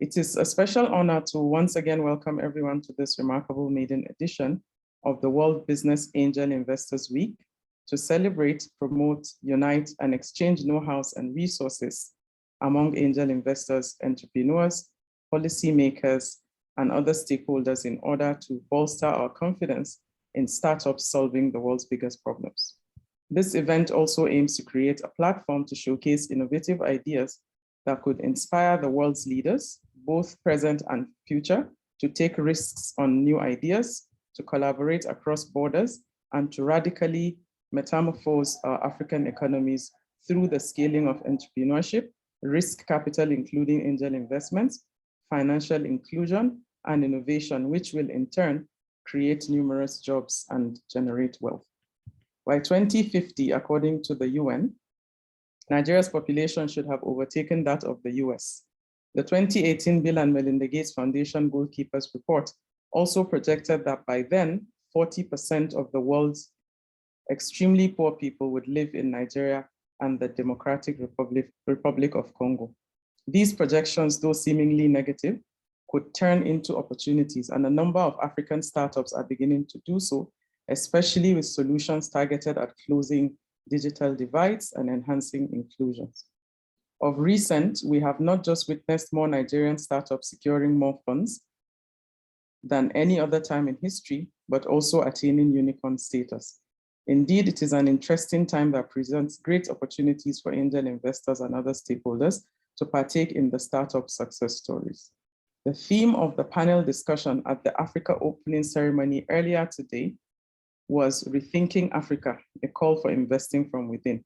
It is a special honor to once again welcome everyone to this remarkable maiden edition of the World Business Angel Investors Week to celebrate, promote, unite, and exchange know-hows and resources among angel investors, entrepreneurs, policymakers, and other stakeholders in order to bolster our confidence in startups solving the world's biggest problems. This event also aims to create a platform to showcase innovative ideas that could inspire the world's leaders, both present and future, to take risks on new ideas, to collaborate across borders, and to radically metamorphose our African economies through the scaling of entrepreneurship, risk capital, including angel investments, financial inclusion, and innovation, which will in turn create numerous jobs and generate wealth. By 2050, according to the UN, Nigeria's population should have overtaken that of the US. The 2018 Bill and Melinda Gates Foundation Goalkeepers Report also projected that by then, 40% of the world's extremely poor people would live in Nigeria and the Democratic Republic of Congo. These projections, though seemingly negative, could turn into opportunities, and a number of African startups are beginning to do so, especially with solutions targeted at closing digital divides and enhancing inclusions. Of recent, we have not just witnessed more Nigerian startups securing more funds than any other time in history, but also attaining unicorn status. Indeed, it is an interesting time that presents great opportunities for angel investors and other stakeholders to partake in the startup success stories. The theme of the panel discussion at the Africa opening ceremony earlier today was Rethinking Africa, a call for investing from within.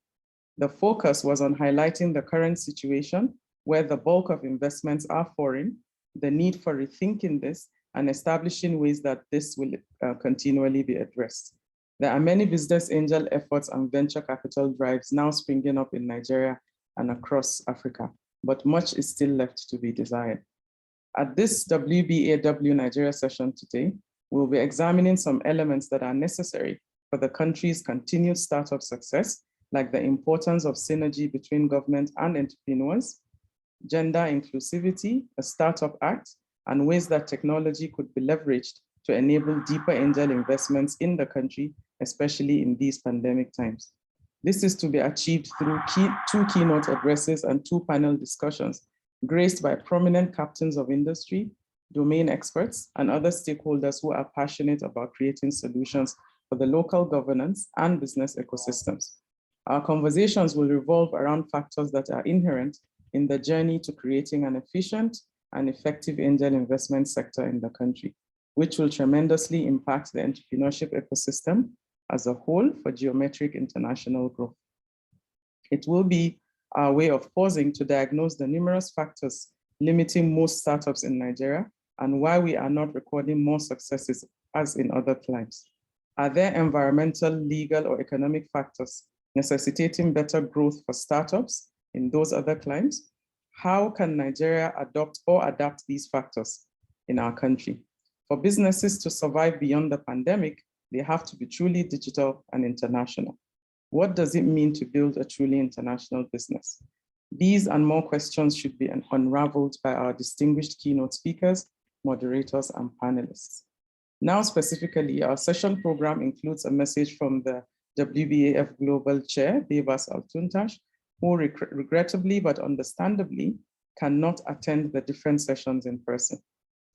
The focus was on highlighting the current situation where the bulk of investments are foreign, the need for rethinking this, and establishing ways that this will continually be addressed. There are many business angel efforts and venture capital drives now springing up in Nigeria and across Africa, but much is still left to be desired. At this WBAW Nigeria session today, we'll be examining some elements that are necessary for the country's continued startup success, like the importance of synergy between government and entrepreneurs, gender inclusivity, a startup act, and ways that technology could be leveraged to enable deeper angel investments in the country, especially in these pandemic times. This is to be achieved through two keynote addresses and two panel discussions, graced by prominent captains of industry, domain experts, and other stakeholders who are passionate about creating solutions for the local governance and business ecosystems. Our conversations will revolve around factors that are inherent in the journey to creating an efficient and effective angel investment sector in the country, which will tremendously impact the entrepreneurship ecosystem as a whole for geometric international growth. It will be our way of pausing to diagnose the numerous factors limiting most startups in Nigeria and why we are not recording more successes as in other climes. Are there environmental, legal, or economic factors necessitating better growth for startups in those other climes? How can Nigeria adopt or adapt these factors in our country? For businesses to survive beyond the pandemic, they have to be truly digital and international. What does it mean to build a truly international business? These and more questions should be unraveled by our distinguished keynote speakers, moderators, and panelists. Now, specifically, our session program includes a message from the WBAF Global Chair, Bebas Altuntash, who regrettably but understandably cannot attend the different sessions in person.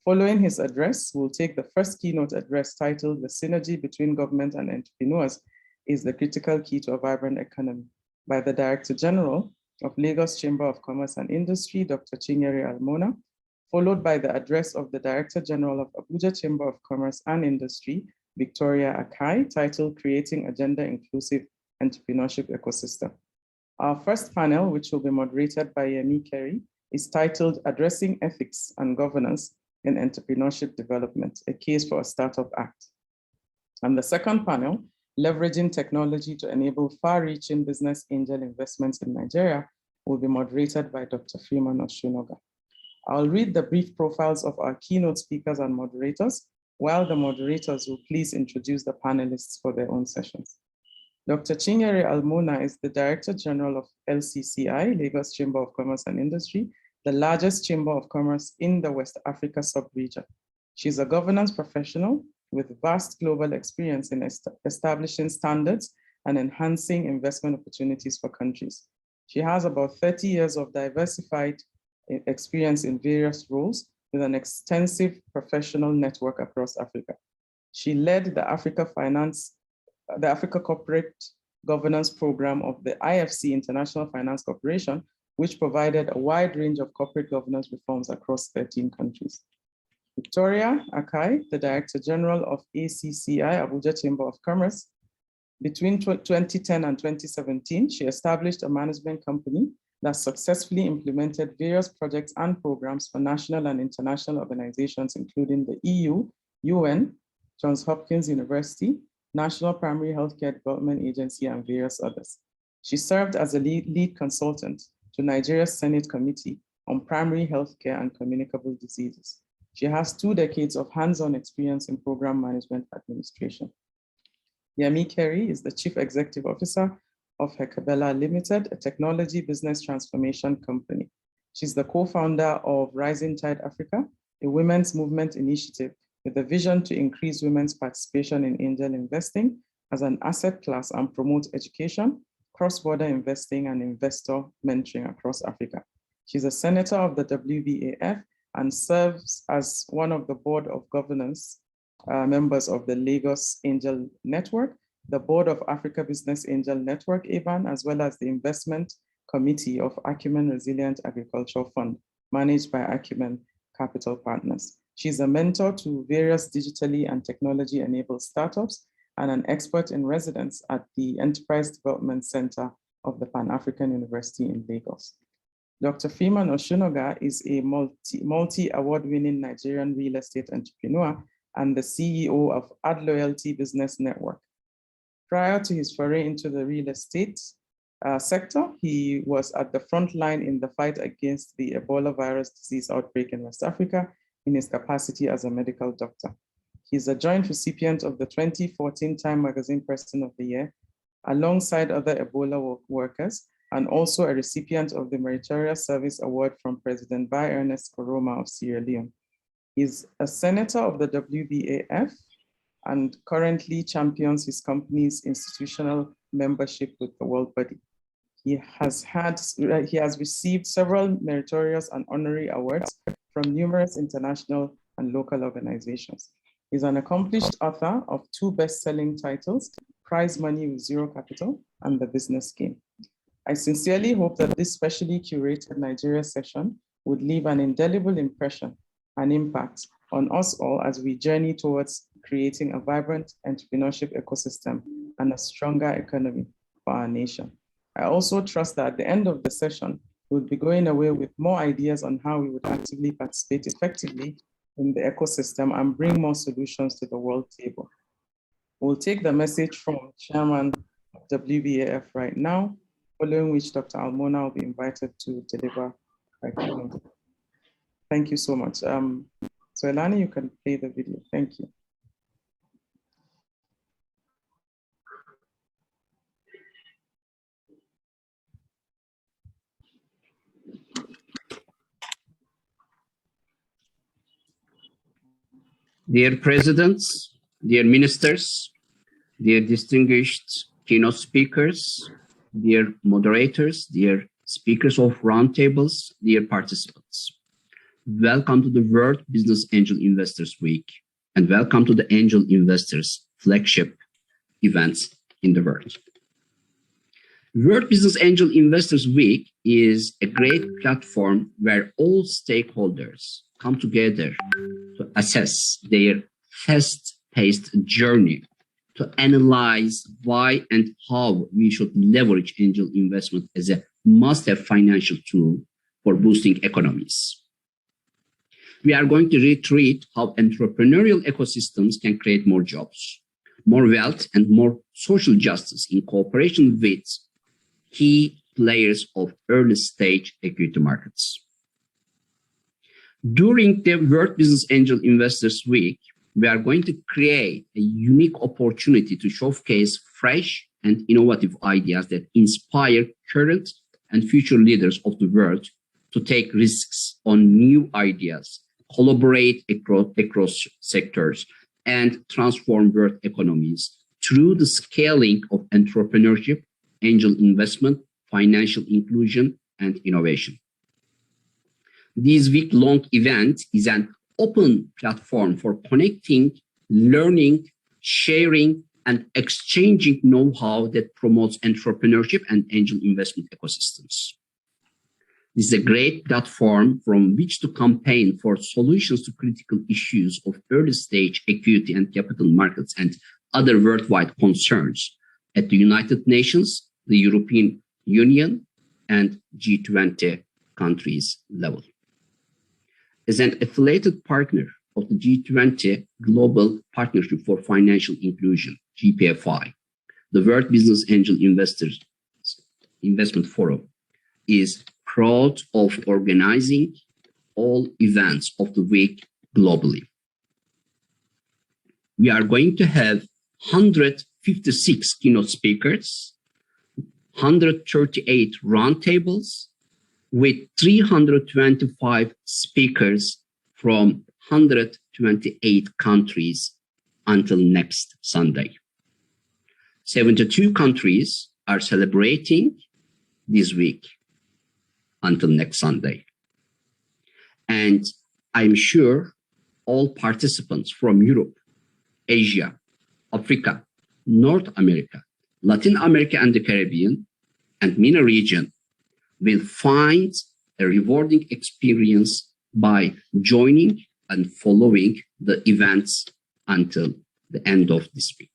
Following his address, we'll take the first keynote address titled The Synergy Between Government and Entrepreneurs is the Critical Key to a Vibrant Economy by the Director General of Lagos Chamber of Commerce and Industry, Dr. Chinyere Almona, followed by the address of the Director General of Abuja Chamber of Commerce and Industry, Victoria Akai, titled Creating a Gender Inclusive Entrepreneurship Ecosystem. Our first panel, which will be moderated by Yemi Kerry, is titled Addressing Ethics and Governance in Entrepreneurship Development, a Case for a Startup Act. And the second panel, Leveraging Technology to Enable Far-Reaching Business Angel Investments in Nigeria, will be moderated by Dr. Freeman Oshunoga. I'll read the brief profiles of our keynote speakers and moderators, while the moderators will please introduce the panelists for their own sessions. Dr. Chinyere Almona is the Director General of LCCI, Lagos Chamber of Commerce and Industry, the largest chamber of commerce in the West Africa sub-region. She's a governance professional with vast global experience in establishing standards and enhancing investment opportunities for countries. She has about 30 years of diversified experience in various roles with an extensive professional network across Africa. She led the Africa Corporate Governance Program of the IFC, International Finance Corporation, which provided a wide range of corporate governance reforms across 13 countries. Victoria Akai, the Director General of ACCI, Abuja Chamber of Commerce. Between 2010 and 2017, she established a management company that successfully implemented various projects and programs for national and international organizations, including the EU, UN, Johns Hopkins University, National Primary Healthcare Development Agency, and various others. She served as a lead consultant to Nigeria's Senate Committee on Primary Healthcare and Communicable Diseases. She has 2 decades of hands-on experience in program management administration. Yemi Kerry is the Chief Executive Officer of Hekabela Limited, a technology business transformation company. She's the co-founder of Rising Tide Africa, a women's movement initiative with a vision to increase women's participation in angel investing as an asset class and promote education, cross-border investing, and investor mentoring across Africa. She's a senator of the WBAF and serves as one of the board of governance members of the Lagos Angel Network, the board of Africa Business Angel Network, ABAN, as well as the investment committee of Acumen Resilient Agricultural Fund, managed by Acumen Capital Partners. She's a mentor to various digitally and technology-enabled startups and an expert in residence at the Enterprise Development Center of the Pan-African University in Lagos. Dr. Freeman Oshunoga is a multi-award-winning Nigerian real estate entrepreneur and the CEO of Ad Loyalty Business Network. Prior to his foray into the real estate sector, he was at the front line in the fight against the Ebola virus disease outbreak in West Africa in his capacity as a medical doctor. He's a joint recipient of the 2014 Time Magazine Person of the Year, alongside other Ebola workers, and also a recipient of the Meritorious Service Award from President Bai Ernest Koroma of Sierra Leone. He's a senator of the WBAF and currently champions his company's institutional membership with the World Body. He has received several meritorious and honorary awards from numerous international and local organizations. He's an accomplished author of 2 best-selling titles, Prize Money with Zero Capital and The Business Game. I sincerely hope that this specially curated Nigeria session would leave an indelible impression and impact on us all as we journey towards creating a vibrant entrepreneurship ecosystem and a stronger economy for our nation. I also trust that at the end of the session, we'll be going away with more ideas on how we would actively participate effectively in the ecosystem and bring more solutions to the world table. We'll take the message from Chairman of WBAF right now, following which Dr. Almona will be invited to deliver her keynote. Thank you so much. So Elani, you can play the video. Thank you. Dear presidents, dear ministers, dear distinguished keynote speakers, dear moderators, dear speakers of roundtables, dear participants. Welcome to the World Business Angel Investors Week, and welcome to the Angel Investors flagship events in the world. World Business Angel Investors Week is a great platform where all stakeholders come together to assess their fast-paced journey, to analyze why and how we should leverage angel investment as a must-have financial tool for boosting economies. We are going to retreat how entrepreneurial ecosystems can create more jobs, more wealth, and more social justice in cooperation with key players of early-stage equity markets. During the World Business Angel Investors Week, we are going to create a unique opportunity to showcase fresh and innovative ideas that inspire current and future leaders of the world to take risks on new ideas, collaborate across sectors, and transform world economies through the scaling of entrepreneurship, angel investment, financial inclusion, and innovation. This week-long event is an open platform for connecting, learning, sharing, and exchanging know-how that promotes entrepreneurship and angel investment ecosystems. This is a great platform from which to campaign for solutions to critical issues of early-stage equity and capital markets and other worldwide concerns at the United Nations, the European Union, and G20 countries level. As an affiliated partner of the G20 Global Partnership for Financial Inclusion, GPFI, the World Business Angel Investors Investment Forum is proud of organizing all events of the week globally. We are going to have 156 keynote speakers, 138 roundtables, with 325 speakers from 128 countries until next Sunday. 72 countries are celebrating this week until next Sunday. And I'm sure all participants from Europe, Asia, Africa, North America, Latin America and the Caribbean, and MENA region will find a rewarding experience by joining and following the events until the end of this week.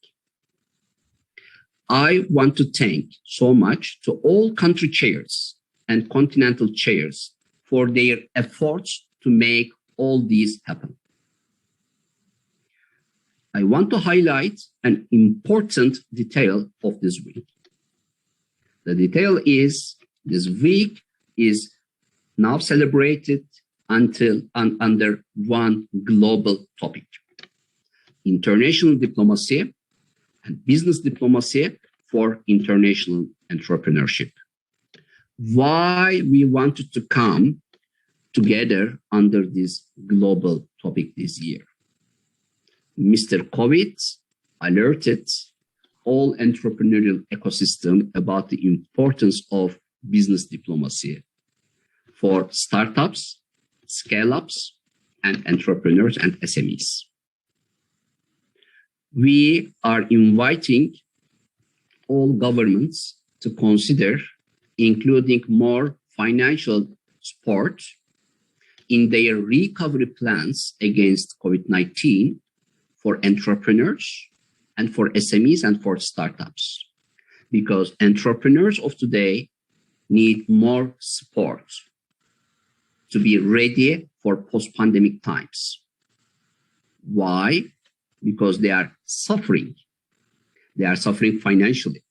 I want to thank so much to all country chairs and continental chairs for their efforts to make all these happen. I want to highlight an important detail of this week. The detail is this week is now celebrated under one global topic: international diplomacy and business diplomacy for international entrepreneurship. Why we wanted to come together under this global topic this year? Mr. COVID alerted all entrepreneurial ecosystem about the importance of business diplomacy for startups, scale-ups, and entrepreneurs and SMEs. We are inviting all governments to consider including more financial support in their recovery plans against COVID-19 for entrepreneurs and for SMEs and for startups, because entrepreneurs of today need more support to be ready for post-pandemic times. Why? Because they are suffering. They are suffering financially.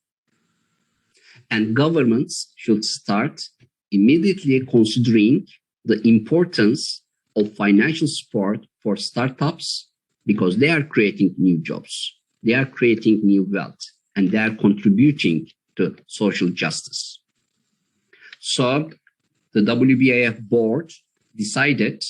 And governments should start immediately considering the importance of financial support for startups, because they are creating new jobs, they are creating new wealth, and they are contributing to social justice. So the WBAW board decided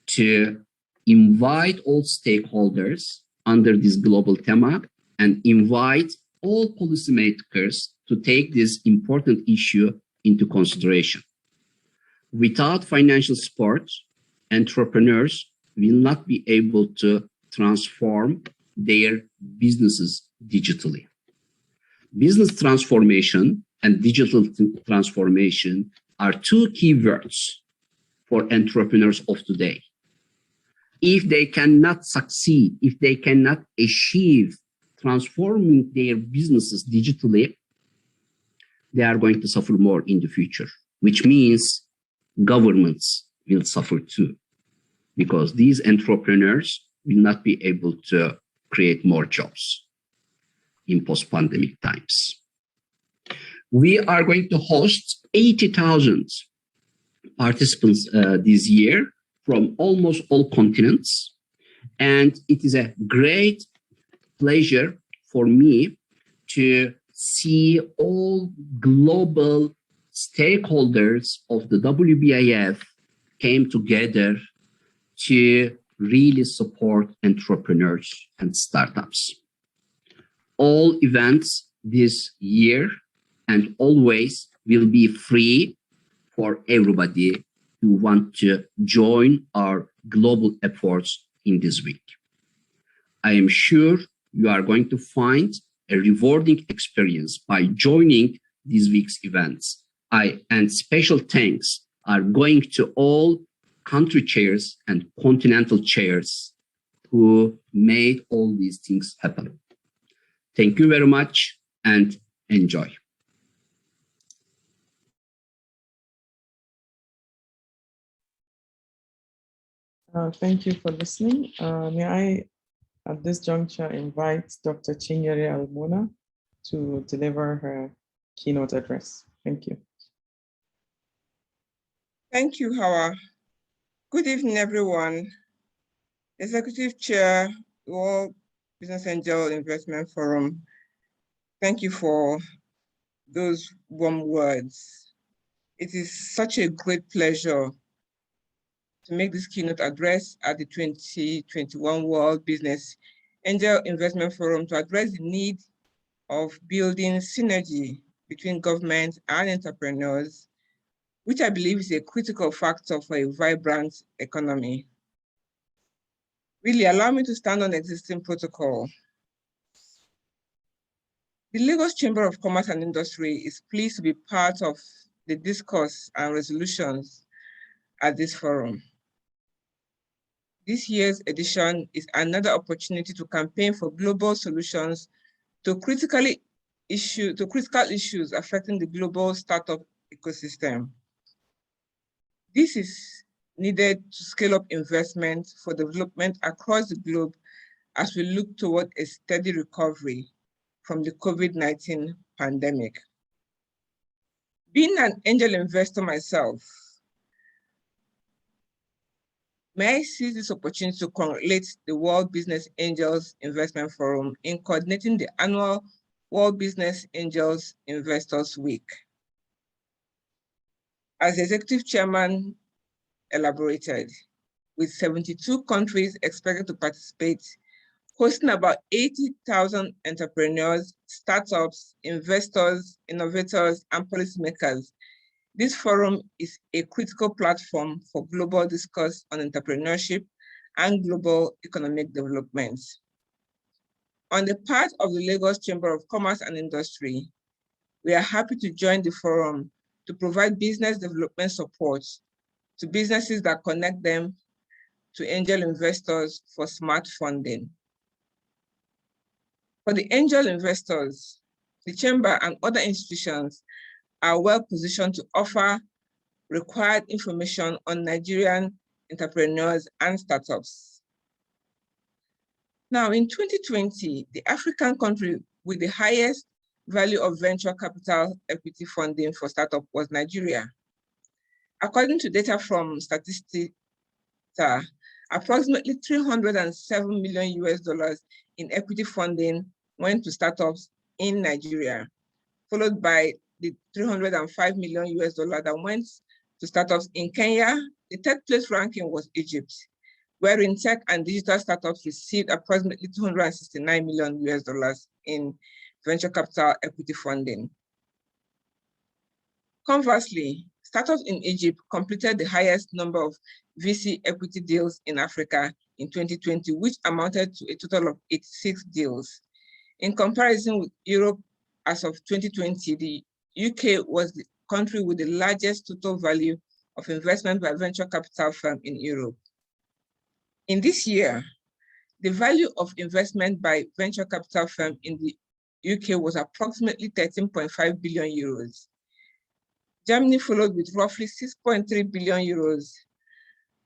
to invite all stakeholders under this global theme and invite all policymakers to take this important issue into consideration. Without financial support, entrepreneurs will not be able to transform their businesses digitally. Business transformation and digital transformation are two key words for entrepreneurs of today. If they cannot succeed, if they cannot achieve transforming their businesses digitally, they are going to suffer more in the future, which means governments will suffer too, because these entrepreneurs will not be able to create more jobs in post-pandemic times. We are going to host 80,000 participants this year from almost all continents. And it is a great pleasure for me to see all global stakeholders of the WBAF came together to really support entrepreneurs and startups. All events this year and always will be free for everybody who want to join our global efforts in this week. I am sure you are going to find a rewarding experience by joining this week's events. And special thanks are going to all country chairs and continental chairs who made all these things happen. Thank you very much and enjoy. Thank you for listening. May I, at this juncture, invite Dr. Chinyere Almona to deliver her keynote address. Thank you. Thank you, Hawa. Good evening, everyone. Executive Chair, World Business Angel Investment Forum. Thank you for those warm words. It is such a great pleasure to make this keynote address at the 2021 World Business Angel Investment Forum to address the need of building synergy between government and entrepreneurs, which I believe is a critical factor for a vibrant economy. Really, allow me to stand on existing protocol. The Lagos Chamber of Commerce and Industry is pleased to be part of the discourse and resolutions at this forum. This year's edition is another opportunity to campaign for global solutions to critical issues affecting the global startup ecosystem. This is needed to scale up investment for development across the globe as we look toward a steady recovery from the COVID-19 pandemic. Being an angel investor myself, may I seize this opportunity to congratulate the World Business Angels Investment Forum in coordinating the annual World Business Angels Investors Week. As the executive chairman elaborated, with 72 countries expected to participate, hosting about 80,000 entrepreneurs, startups, investors, innovators, and policymakers. This forum is a critical platform for global discourse on entrepreneurship and global economic development. On the part of the Lagos Chamber of Commerce and Industry, we are happy to join the forum to provide business development support to businesses that connect them to angel investors for smart funding. For the angel investors, the Chamber and other institutions are well positioned to offer required information on Nigerian entrepreneurs and startups. Now, in 2020, the African country with the highest value of venture capital equity funding for startup was Nigeria. According to data from Statista, approximately $307 million in equity funding went to startups in Nigeria, followed by the $305 million that went to startups in Kenya. The third place ranking was Egypt, wherein tech and digital startups received approximately $269 million in venture capital equity funding. Conversely, startups in Egypt completed the highest number of VC equity deals in Africa in 2020, which amounted to a total of 86 deals. In comparison with Europe, as of 2020, the UK was the country with the largest total value of investment by venture capital firm in Europe. In this year, the value of investment by venture capital firm in the UK was approximately 13.5 billion euros. Germany followed with roughly 6.3 billion euros.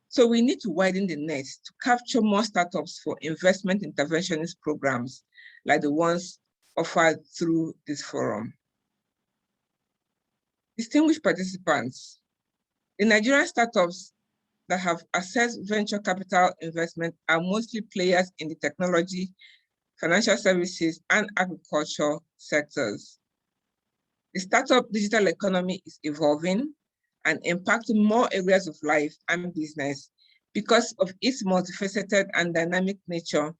So we need to widen the net to capture more startups for investment interventionist programs like the ones offered through this forum. Distinguished participants, the Nigerian startups that have accessed venture capital investment are mostly players in the technology, financial services, and agriculture sectors. The startup digital economy is evolving and impacting more areas of life and business because of its multifaceted and dynamic nature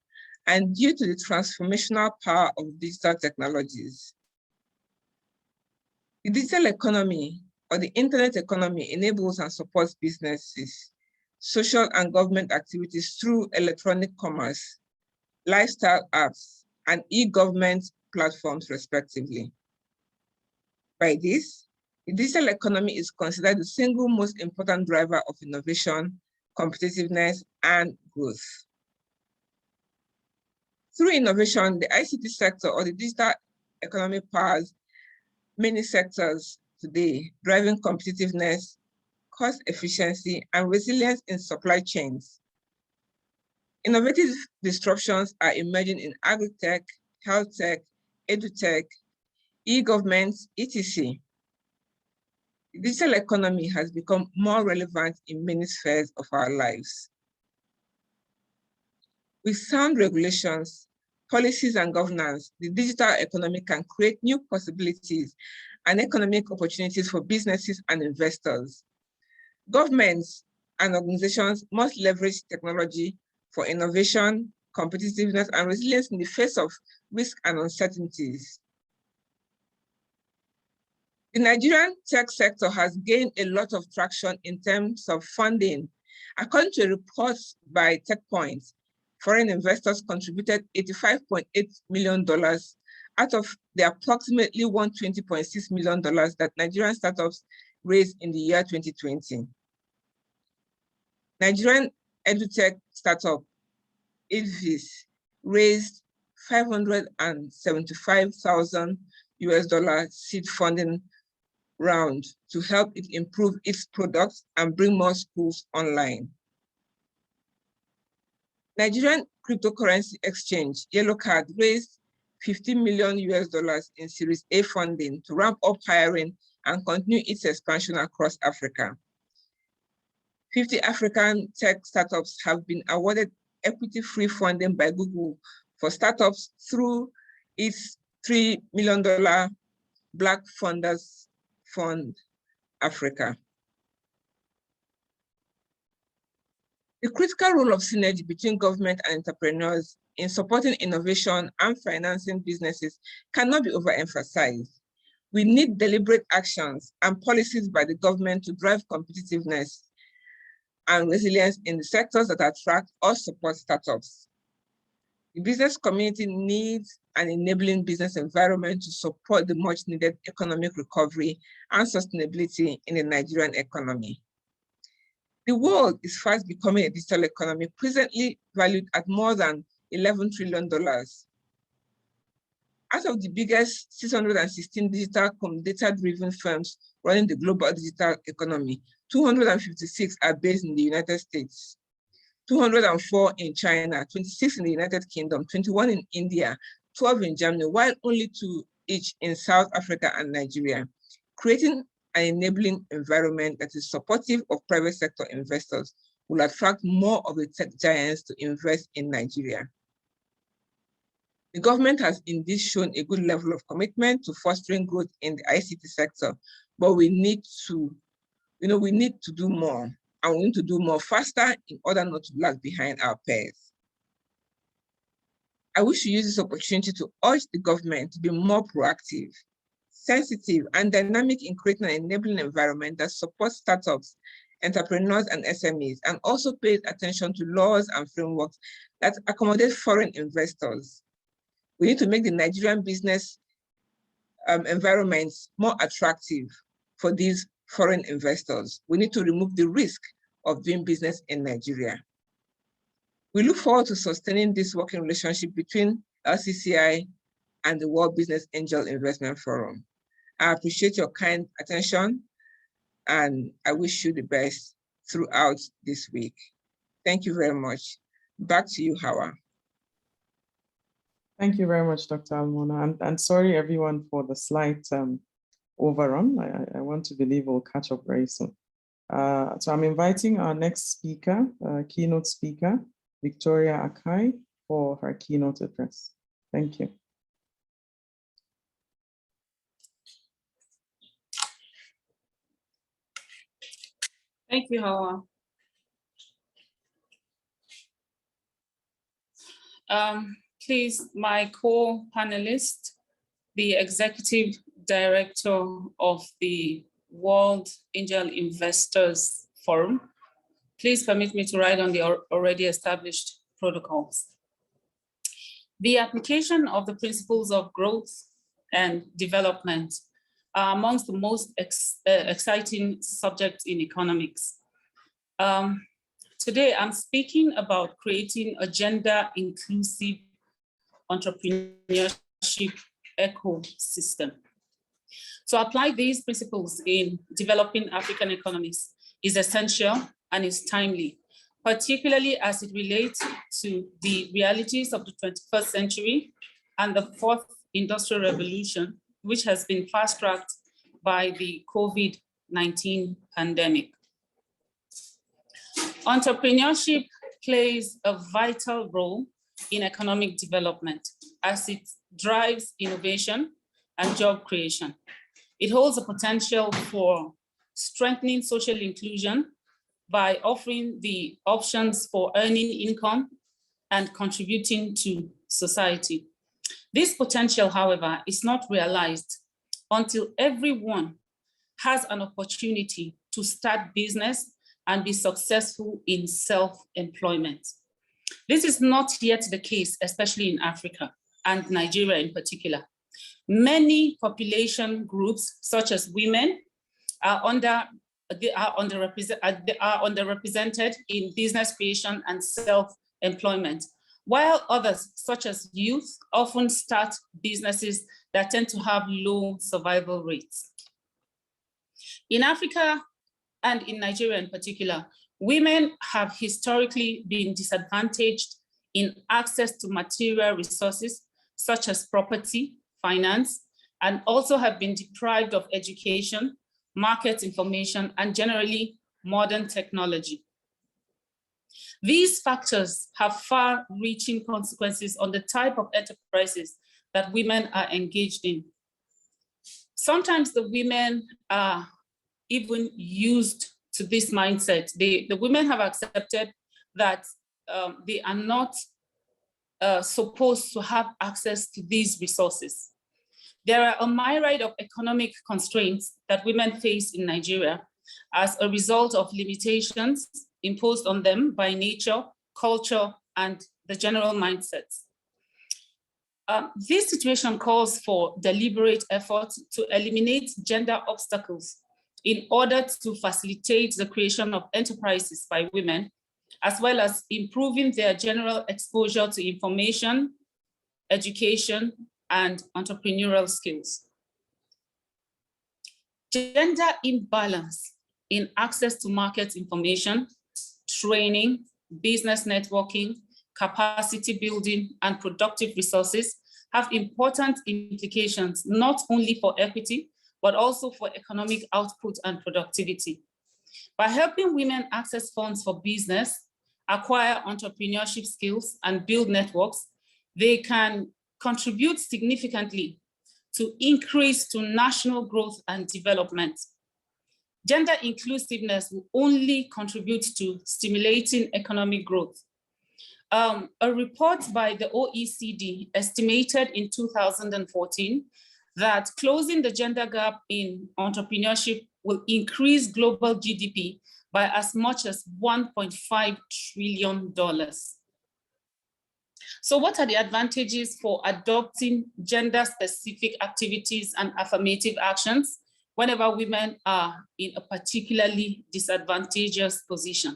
and due to the transformational power of digital technologies. The digital economy or the internet economy enables and supports businesses, social and government activities through electronic commerce, lifestyle apps, and e-government platforms, respectively. By this, the digital economy is considered the single most important driver of innovation, competitiveness, and growth. Through innovation, the ICT sector or the digital economy powers many sectors today, driving competitiveness, cost efficiency, and resilience in supply chains. Innovative disruptions are emerging in agri-tech, health tech, edu-tech, e-government, etc. The digital economy has become more relevant in many spheres of our lives. With sound regulations, policies, and governance, the digital economy can create new possibilities and economic opportunities for businesses and investors. Governments and organizations must leverage technology for innovation, competitiveness, and resilience in the face of risk and uncertainties. The Nigerian tech sector has gained a lot of traction in terms of funding. According to a report by TechPoint, foreign investors contributed $85.8 million out of the approximately $120.6 million that Nigerian startups raised in the year 2020. Nigerian edutech startup, Advis, raised $575,000 seed funding round to help it improve its products and bring more schools online. Nigerian cryptocurrency exchange, Yellow Card, raised $50 million in Series A funding to ramp up hiring and continue its expansion across Africa. 50 African tech startups have been awarded equity-free funding by Google for startups through its $3 million Black Funders Fund Africa. The critical role of synergy between government and entrepreneurs in supporting innovation and financing businesses cannot be overemphasized. We need deliberate actions and policies by the government to drive competitiveness and resilience in the sectors that attract or support startups. The business community needs an enabling business environment to support the much needed economic recovery and sustainability in the Nigerian economy. The world is fast becoming a digital economy, presently valued at more than $11 trillion. Out of the biggest 616 digital data-driven firms running the global digital economy, 256 are based in the United States, 204 in China, 26 in the United Kingdom, 21 in India, 12 in Germany, while only 2 each in South Africa and Nigeria, creating an enabling environment that is supportive of private sector investors will attract more of the tech giants to invest in Nigeria. The government has indeed shown a good level of commitment to fostering growth in the ICT sector, but we need to do more, and we need to do more faster in order not to lag behind our peers. I wish to use this opportunity to urge the government to be more proactive, sensitive, and dynamic in creating an enabling environment that supports startups, entrepreneurs, and SMEs, and also pays attention to laws and frameworks that accommodate foreign investors. We need to make the Nigerian business environments more attractive for these foreign investors. We need to remove the risk of doing business in Nigeria. We look forward to sustaining this working relationship between LCCI and the World Business Angel Investment Forum. I appreciate your kind attention, and I wish you the best throughout this week. Thank you very much. Back to you, Hawa. Thank you very much, Dr. Almona, and sorry everyone for the slight overrun. I want to believe we'll catch up very soon. So I'm inviting our next speaker, keynote speaker, Victoria Akai, for her keynote address. Thank you. Thank you, Hawa. Please, my co-panelist, the Executive Director of the World Angel Investors Forum, please permit me to write on the already established protocols. The application of the principles of growth and development are amongst the most exciting subjects in economics. Today, I'm speaking about creating a gender-inclusive entrepreneurship ecosystem. To apply these principles in developing African economies is essential and is timely, particularly as it relates to the realities of the 21st century and the fourth industrial revolution, which has been fast-tracked by the COVID-19 pandemic. Entrepreneurship plays a vital role in economic development as it drives innovation and job creation. It holds a potential for strengthening social inclusion by offering the options for earning income and contributing to society. This potential, however, is not realized until everyone has an opportunity to start business and be successful in self-employment. This is not yet the case, especially in Africa and Nigeria in particular. Many population groups, such as women, are underrepresented in business creation and self-employment, while others, such as youth, often start businesses that tend to have low survival rates. In Africa and in Nigeria in particular, women have historically been disadvantaged in access to material resources such as property, finance, and also have been deprived of education, market information, and generally modern technology. These factors have far-reaching consequences on the type of enterprises that women are engaged in. Sometimes the women are even used to this mindset. The women have accepted that they are not supposed to have access to these resources. There are a myriad of economic constraints that women face in Nigeria as a result of limitations imposed on them by nature, culture, and the general mindsets. This situation calls for deliberate efforts to eliminate gender obstacles in order to facilitate the creation of enterprises by women, as well as improving their general exposure to information, education, and entrepreneurial skills. Gender imbalance in access to market information, training, business networking, capacity building, and productive resources have important implications, not only for equity, but also for economic output and productivity. By helping women access funds for business, acquire entrepreneurship skills, and build networks, they can contribute significantly to increase to national growth and development. Gender inclusiveness will only contribute to stimulating economic growth. A report by the OECD estimated in 2014 that closing the gender gap in entrepreneurship will increase global GDP by as much as $1.5 trillion. So what are the advantages for adopting gender-specific activities and affirmative actions whenever women are in a particularly disadvantageous position?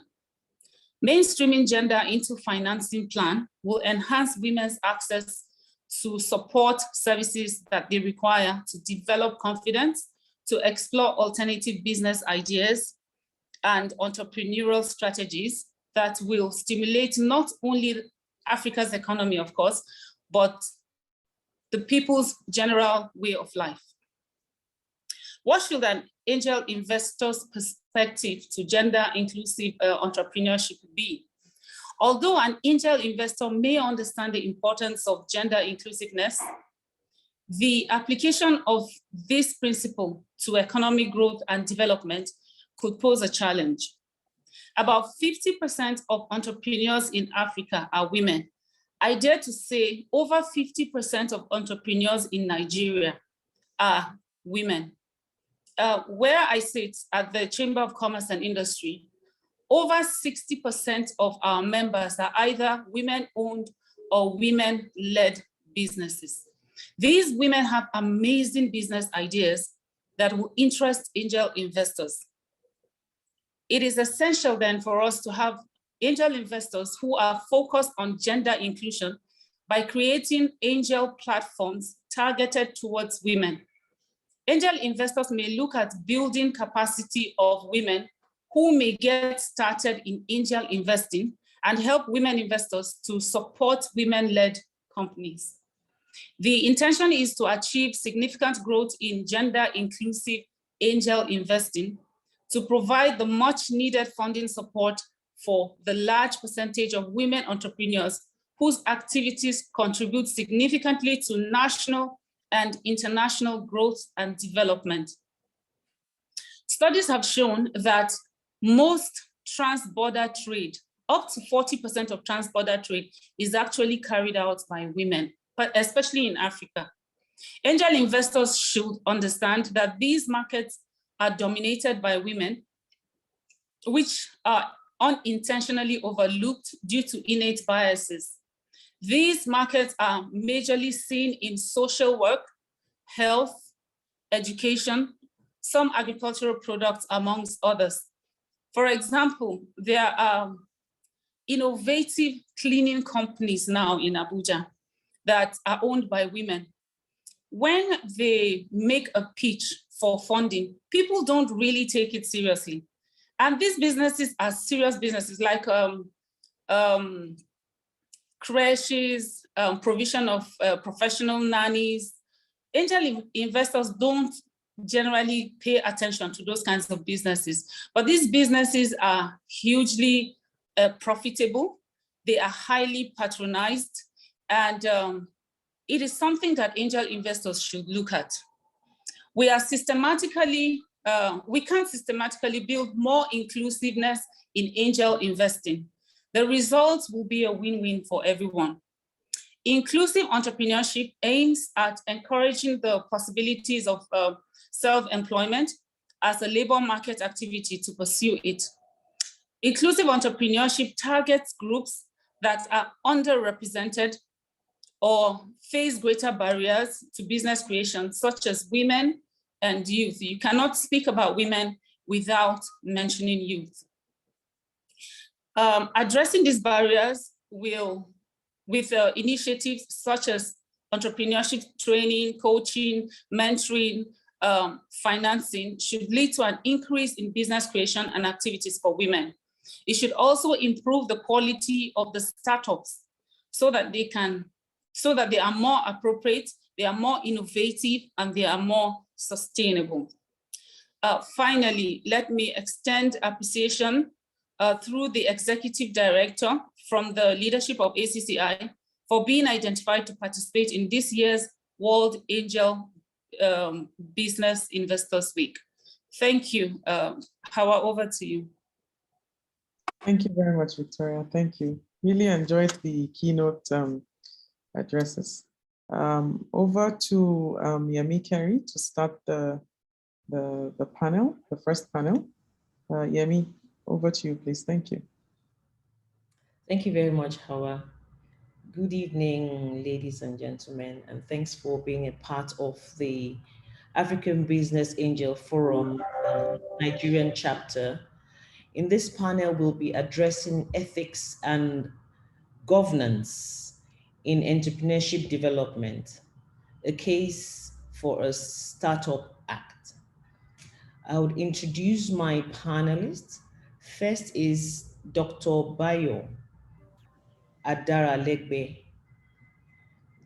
Mainstreaming gender into financing plan will enhance women's access to support services that they require to develop confidence, to explore alternative business ideas and entrepreneurial strategies that will stimulate not only Africa's economy, of course, but the people's general way of life. What should an angel investor's perspective to gender-inclusive entrepreneurship be? Although an angel investor may understand the importance of gender inclusiveness, the application of this principle to economic growth and development could pose a challenge. About 50% of entrepreneurs in Africa are women. I dare to say over 50% of entrepreneurs in Nigeria are women. Where I sit at the Chamber of Commerce and Industry, over 60% of our members are either women-owned or women-led businesses. These women have amazing business ideas that will interest angel investors. It is essential then for us to have angel investors who are focused on gender inclusion by creating angel platforms targeted towards women. Angel investors may look at building capacity of women who may get started in angel investing and help women investors to support women-led companies. The intention is to achieve significant growth in gender-inclusive angel investing to provide the much needed funding support for the large percentage of women entrepreneurs whose activities contribute significantly to national and international growth and development. Studies have shown that most trans-border trade, up to 40% of trans-border trade, is actually carried out by women, but especially in Africa. Angel investors should understand that these markets are dominated by women, which are unintentionally overlooked due to innate biases. These markets are majorly seen in social work, health, education, some agricultural products, amongst others. For example, there are innovative cleaning companies now in Abuja that are owned by women. When they make a pitch for funding, people don't really take it seriously. And these businesses are serious businesses like creches, provision of professional nannies. Angel investors don't generally pay attention to those kinds of businesses, but these businesses are hugely profitable. They are highly patronized, and it is something that angel investors should look at. We can't systematically build more inclusiveness in angel investing. The results will be a win-win for everyone. Inclusive entrepreneurship aims at encouraging the possibilities of self-employment as a labor market activity to pursue it. Inclusive entrepreneurship targets groups that are underrepresented or face greater barriers to business creation, such as women and youth. You cannot speak about women without mentioning youth. Addressing these barriers with initiatives such as entrepreneurship training, coaching, mentoring, financing should lead to an increase in business creation and activities for women. It should also improve the quality of the startups so that they are more appropriate, they are more innovative, and they are more sustainable. Finally, let me extend appreciation through the executive director from the leadership of ACCI for being identified to participate in this year's World Angel Business Investors Week. Thank you. Hawa, over to you. Thank you very much, Victoria. Thank you. Really enjoyed the keynote addresses. Over to Yemi Kerry to start the panel, the first panel. Yemi, over to you, please. Thank you. Thank you very much, Hawa. Good evening, ladies and gentlemen, and thanks for being a part of the African Business Angel Forum Nigerian chapter. In this panel, we'll be addressing ethics and governance in entrepreneurship development, a case for a startup act. I would introduce my panelists. First is Dr. Bayo Adaralegbe.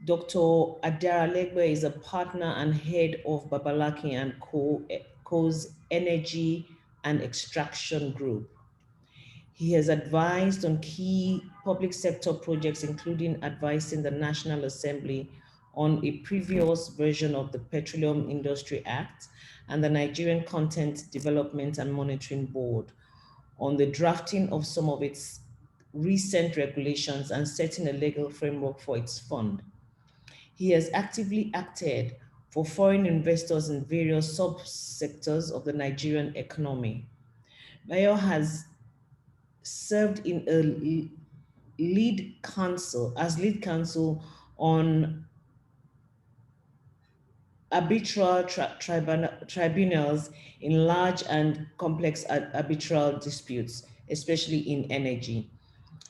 Dr. Adaralegbe is a partner and head of Babalaki and Co.'s Energy and Extraction Group. He has advised on key public sector projects, including advising the National Assembly on a previous version of the Petroleum Industry Act and the Nigerian Content Development and Monitoring Board on the drafting of some of its recent regulations and setting a legal framework for its fund. He has actively acted for foreign investors in various subsectors of the Nigerian economy. Bayo has served in a lead counsel on arbitral tribunals in large and complex arbitral disputes, especially in energy.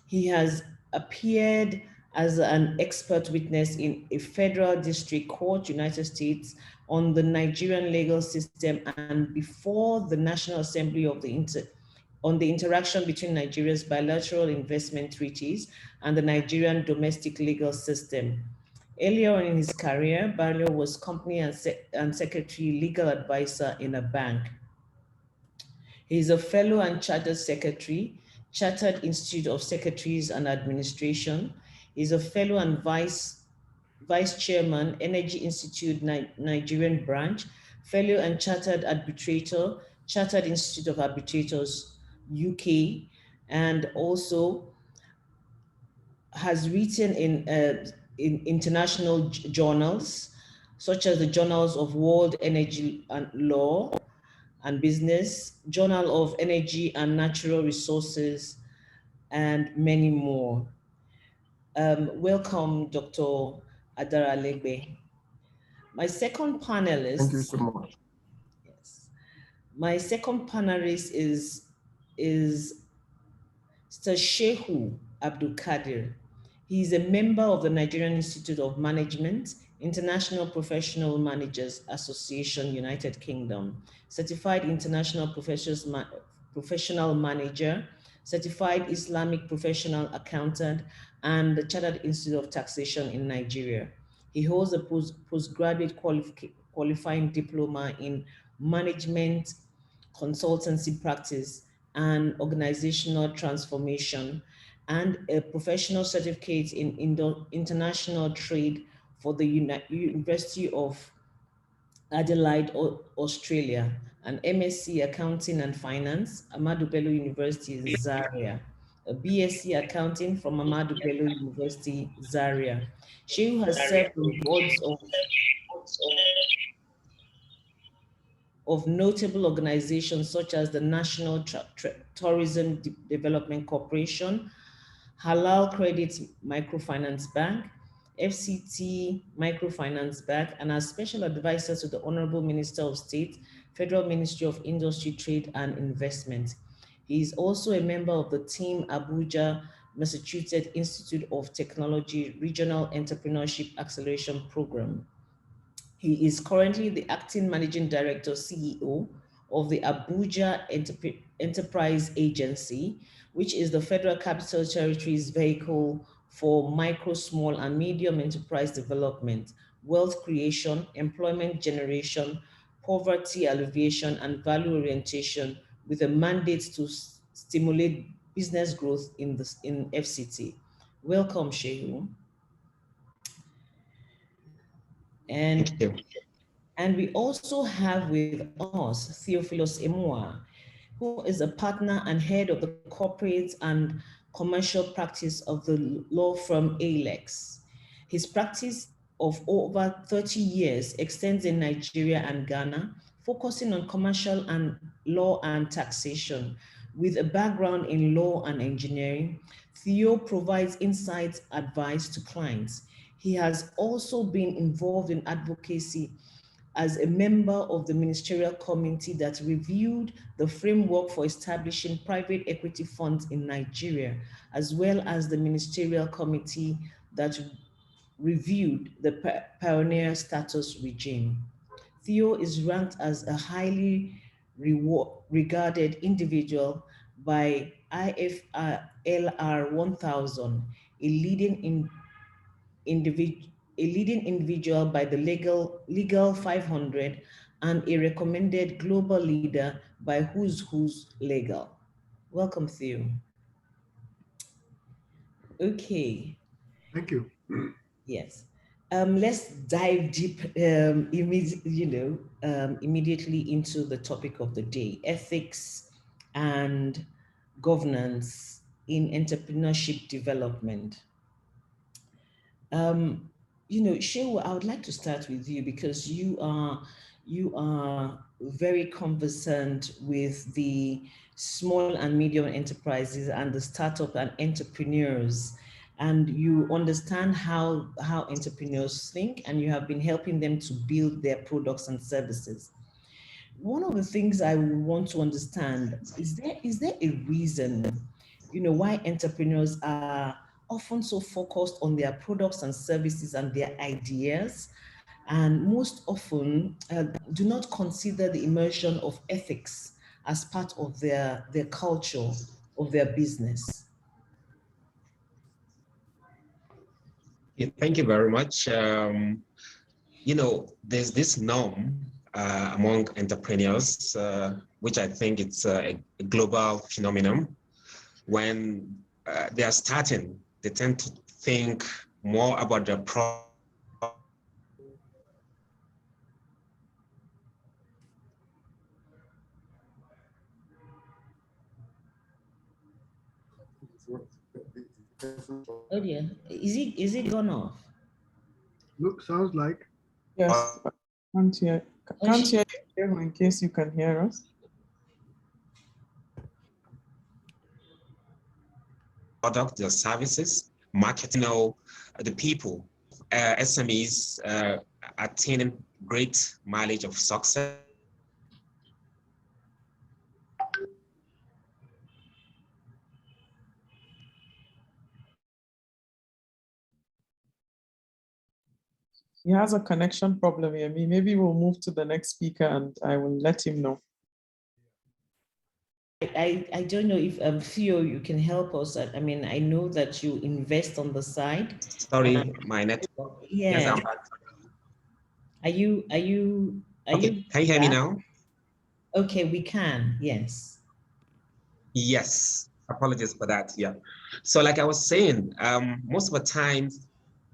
He has appeared as an expert witness in a federal district court, United States, on the Nigerian legal system and before the National Assembly of on the interaction between Nigeria's bilateral investment treaties and the Nigerian domestic legal system. Earlier on in his career, Barrio was company and secretary legal advisor in a bank. He is a fellow and chartered secretary, Chartered Institute of Secretaries and Administration. He is a fellow and vice chairman, Energy Institute Nigerian branch, fellow and chartered arbitrator, Chartered Institute of Arbitrators, UK, and also has written in international journals, such as the Journals of World Energy and Law and Business, Journal of Energy and Natural Resources, and many more. Welcome, Dr. Adara Legbe. My second panelist. Thank you so much. Yes. My second panelist is Mr. Shehu Abdul Kadir. He is a member of the Nigerian Institute of Management, International Professional Managers Association, United Kingdom, Certified International Professional Manager, Certified Islamic Professional Accountant, and the Chartered Institute of Taxation in Nigeria. He holds a postgraduate qualifying diploma in management, consultancy practice, and organizational transformation, and a professional certificate in international trade for the University of Adelaide, Australia, an MSc Accounting and Finance, Ahmadu Bello University in Zaria, a BSc Accounting from Ahmadu Bello University, Zaria. Shehu has served on boards of notable organizations such as the National Tourism Development Corporation, Halal Credit Microfinance Bank, FCT Microfinance Bank, and as special advisor to the Honorable Minister of State, Federal Ministry of Industry, Trade and Investment. He is also a member of the Team Abuja, Massachusetts Institute of Technology Regional Entrepreneurship Acceleration Program. He is currently the acting managing director, CEO of the Abuja Enterprise Agency, which is the Federal Capital Territory's vehicle for micro, small, and medium enterprise development, wealth creation, employment generation, poverty alleviation, and value orientation, with a mandate to stimulate business growth in FCT. Welcome, Shehu. And we also have with us Theophilus Emua, who is a partner and head of the corporate and commercial practice of the law firm ALEX. His practice of over 30 years extends in Nigeria and Ghana, focusing on commercial and law and taxation. With a background in law and engineering, Theo provides insight advice to clients. He has also been involved in advocacy as a member of the ministerial committee that reviewed the framework for establishing private equity funds in Nigeria, as well as the ministerial committee that reviewed the pioneer status regime. Theo is ranked as a highly regarded individual by IFLR 1000, a leading individual by the Legal 500, and a recommended global leader by Who's Legal. Welcome, Theo. Okay. Thank you. Yes. Let's dive deep, immediately into the topic of the day: ethics and governance in entrepreneurship development. Shehu, I would like to start with you because you are very conversant with the small and medium enterprises and the startup and entrepreneurs, and you understand how entrepreneurs think, and you have been helping them to build their products and services. One of the things I want to understand is there a reason, why entrepreneurs are often so focused on their products and services and their ideas, and most often do not consider the immersion of ethics as part of their culture of their business? Yeah, thank you very much. There's this norm among entrepreneurs, which I think it's a global phenomenon. When they are starting, they tend to think more about the product. Oh dear, is it gone off? Look, sounds like. Yes, can't hear you in case you can hear us. Product, their services, marketing, the people, SMEs attaining great mileage of success. He has a connection problem here. Maybe we'll move to the next speaker and I will let him know. I don't know if Theo, you can help us. I mean, I know that you invest on the side. Sorry, my network. Yeah. Yes, I'm back. Are you Can you hear me now? Okay, we can, yes. Yes, apologies for that. Yeah. So like I was saying, most of the time,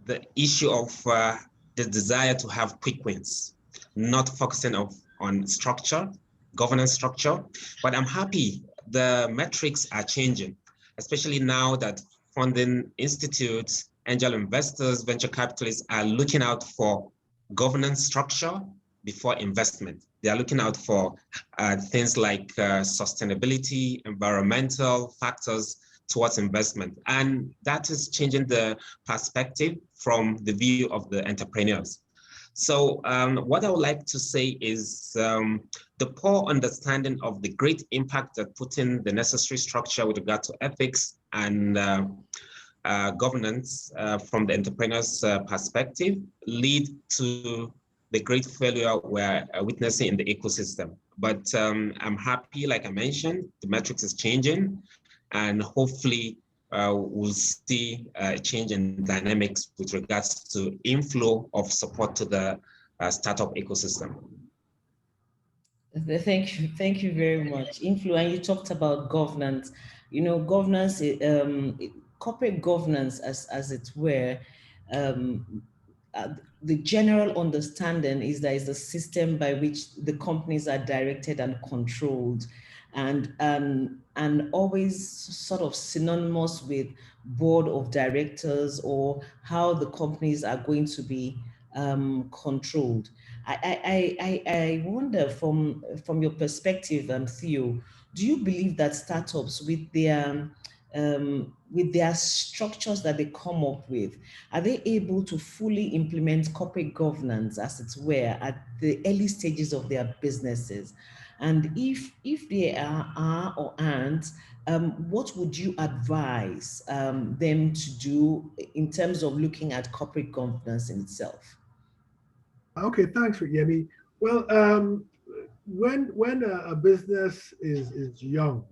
the issue of the desire to have quick wins, not focusing on structure, governance structure, but I'm happy the metrics are changing, especially now that funding institutes, angel investors, venture capitalists are looking out for governance structure before investment. They are looking out for things like sustainability, environmental factors towards investment. And that is changing the perspective from the view of the entrepreneurs. So what I would like to say is the poor understanding of the great impact that putting the necessary structure with regard to ethics and governance from the entrepreneur's perspective lead to the great failure we're witnessing in the ecosystem. But I'm happy, like I mentioned, the metrics is changing, and hopefully we'll see a change in dynamics with regards to inflow of support to the startup ecosystem. Thank you very much. And you talked about governance. Governance, corporate governance, as it were. The general understanding is that it's a system by which the companies are directed and controlled, and always sort of synonymous with board of directors or how the companies are going to be controlled. I wonder from your perspective, Theo, do you believe that startups with their structures that they come up with, are they able to fully implement corporate governance, as it were, at the early stages of their businesses? And if they are or aren't, what would you advise them to do in terms of looking at corporate governance in itself? Okay, thanks, Yemi. Well, when a business is young,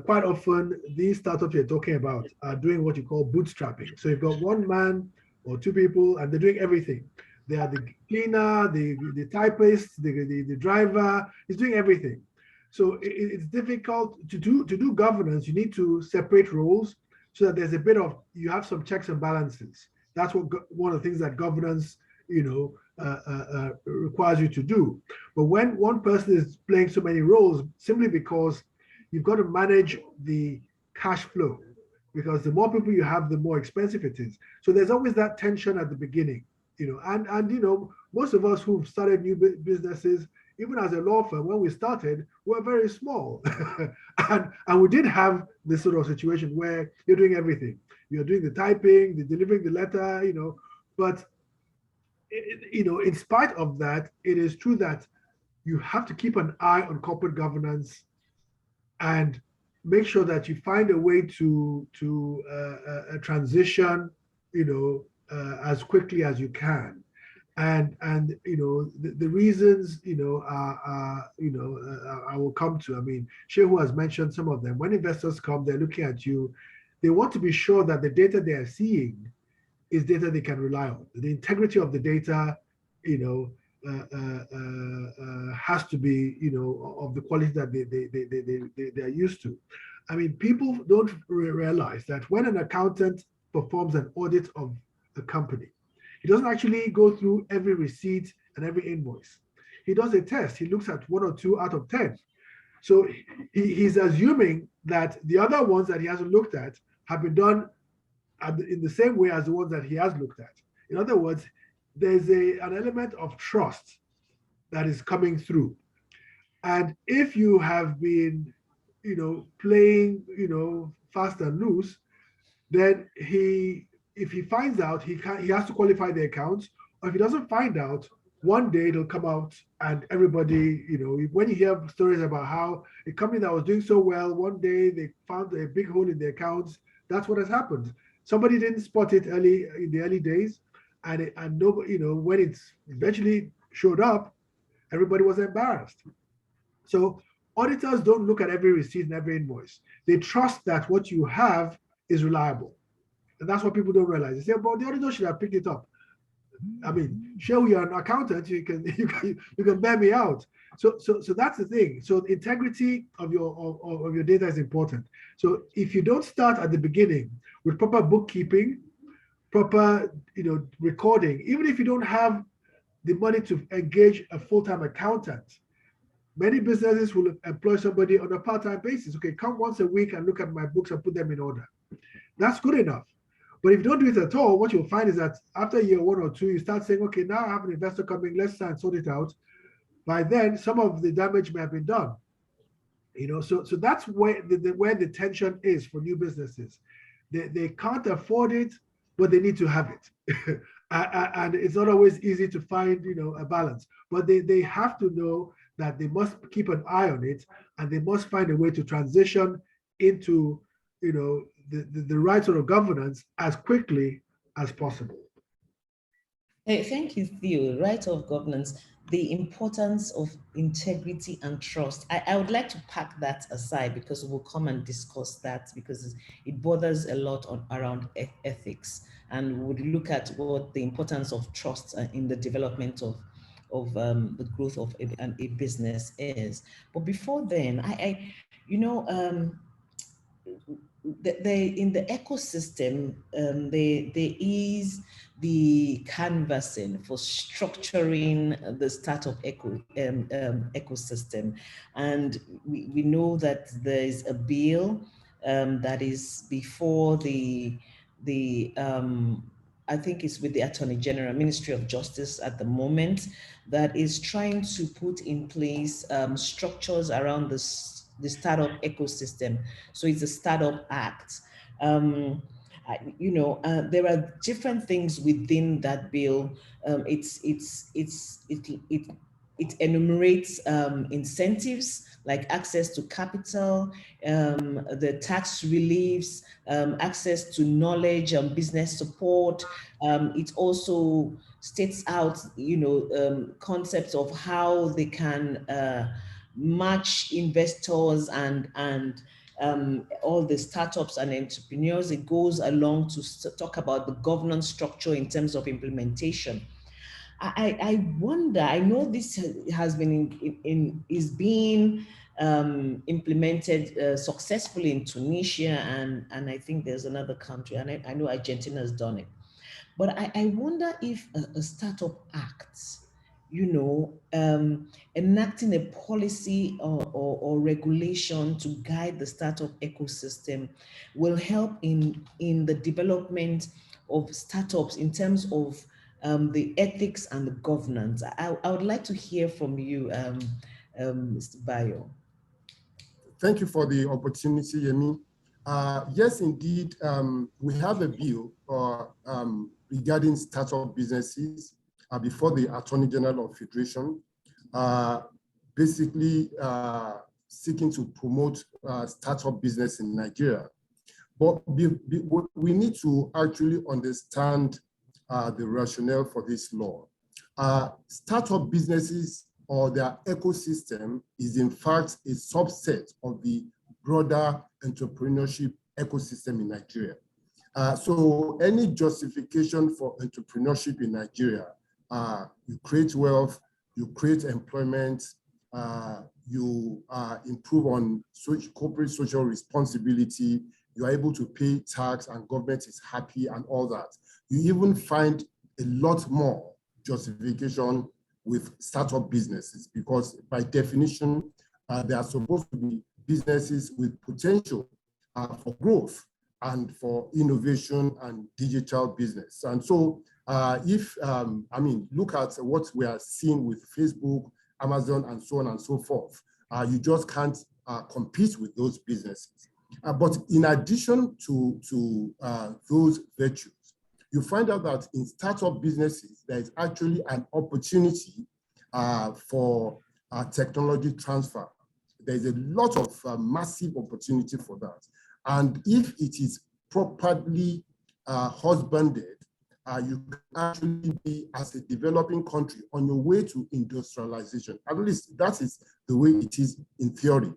quite often these startups you're talking about are doing what you call bootstrapping. So you've got one man or two people, and they're doing everything. They are the cleaner, the typist, the driver. He's doing everything. So it's difficult to do governance. You need to separate roles so that there's a bit of, you have some checks and balances. That's what one of the things that governance requires you to do. But when one person is playing so many roles, simply because you've got to manage the cash flow, because the more people you have, the more expensive it is. So there's always that tension at the beginning, and most of us who've started new businesses, even as a law firm, when we started, we're very small. and we did have this sort of situation where you're doing everything. You're doing the typing, the delivering the letter, but in spite of that, it is true that you have to keep an eye on corporate governance and make sure that you find a way to transition, as quickly as you can. And the reasons, I will come to. I mean, Shehu has mentioned some of them. When investors come, they're looking at you. They want to be sure that the data they are seeing is data they can rely on. The integrity of the data, has to be, of the quality that they are used to. I mean, people don't realize that when an accountant performs an audit of a company, he doesn't actually go through every receipt and every invoice. He does a test. He looks at 1 or 2 out of 10. So he's assuming that the other ones that he hasn't looked at have been done in the same way as the ones that he has looked at. In other words, there's an element of trust that is coming through. And if you have been, playing, fast and loose, then if he finds out, he has to qualify the accounts. Or if he doesn't find out, one day it'll come out and everybody, when you hear stories about how a company that was doing so well, one day they found a big hole in the accounts. That's what has happened. Somebody didn't spot it in the early days, and nobody, when it's eventually showed up, everybody was embarrassed. So auditors don't look at every receipt and every invoice. They trust that what you have is reliable. And that's what people don't realize. They say, well, the auditor should have picked it up. I mean, sure, you're an accountant, you can bear me out. So that's the thing. So the integrity of your data is important. So if you don't start at the beginning with proper bookkeeping, proper recording, even if you don't have the money to engage a full-time accountant, many businesses will employ somebody on a part-time basis. Okay, come once a week and look at my books and put them in order. That's good enough. But if you don't do it at all, what you'll find is that after year 1 or 2, you start saying, okay, now I have an investor coming, let's try and sort it out. By then, some of the damage may have been done. So that's where the tension is for new businesses. They can't afford it, but they need to have it. And it's not always easy to find, a balance. But they have to know that they must keep an eye on it, and they must find a way to transition into, the right sort of governance as quickly as possible. Hey, thank you, Theo. Right of governance, the importance of integrity and trust. I would like to pack that aside because we'll come and discuss that, because it bothers a lot around ethics, and we'll look at what the importance of trust in the development of the growth of a business is. But before then, in the ecosystem, there is the canvassing for structuring the startup ecosystem, and we know that there is a bill that is before the I think it's with the Attorney General, Ministry of Justice at the moment, that is trying to put in place structures around the startup ecosystem. So it's a Startup Act. There are different things within that bill. It enumerates incentives like access to capital, the tax reliefs, access to knowledge and business support. It also states out, concepts of how they can match investors and all the startups and entrepreneurs. It goes along to talk about the governance structure in terms of implementation. I wonder, I know this has been is being implemented successfully in Tunisia, and I think there's another country, and I know Argentina has done it. But I wonder if a Startup Act enacting a policy or regulation to guide the startup ecosystem will help in the development of startups in terms of the ethics and the governance. I would like to hear from you, Mr. Bayo. Thank you for the opportunity, Yemi. Yes, indeed, we have a bill regarding startup businesses before the Attorney General of Federation, basically seeking to promote startup business in Nigeria. But we need to actually understand the rationale for this law. Startup businesses or their ecosystem is in fact a subset of the broader entrepreneurship ecosystem in Nigeria. So any justification for entrepreneurship in Nigeria, you create wealth, you create employment, you improve on corporate social responsibility, you are able to pay tax and government is happy and all that. You even find a lot more justification with startup businesses because by definition, they are supposed to be businesses with potential for growth and for innovation and digital business. And so look at what we are seeing with Facebook, Amazon, and so on and so forth. You just can't compete with those businesses. But in addition to those virtues, you find out that in startup businesses, there is actually an opportunity for technology transfer. There is a lot of massive opportunity for that. And if it is properly husbanded, you can actually be, as a developing country, on your way to industrialization. At least that is the way it is in theory.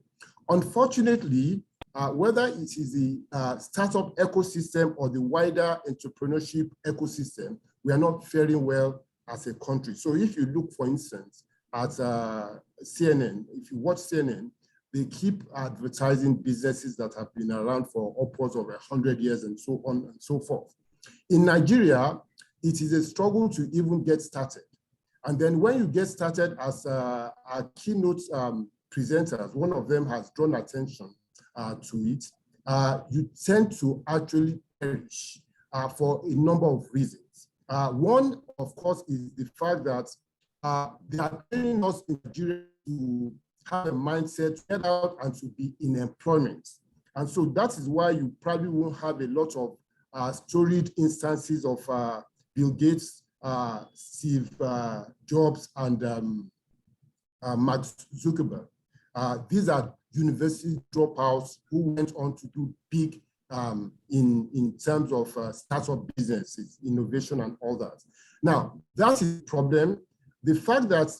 Unfortunately, whether it is the startup ecosystem or the wider entrepreneurship ecosystem, we are not faring well as a country. So if you look, for instance, at CNN, if you watch CNN, they keep advertising businesses that have been around for upwards of 100 years and so on and so forth. In Nigeria, it is a struggle to even get started. And then when you get started as our keynote presenters, one of them has drawn attention to it, you tend to actually perish for a number of reasons. One, of course, is the fact that they are training us in Nigeria to have a mindset to get out and to be in employment. And so that is why you probably won't have a lot of storied instances of Bill Gates, Steve Jobs, and Mark Zuckerberg. These are university dropouts who went on to do big in terms of startup businesses, innovation, and all that. Now, that is a problem. The fact that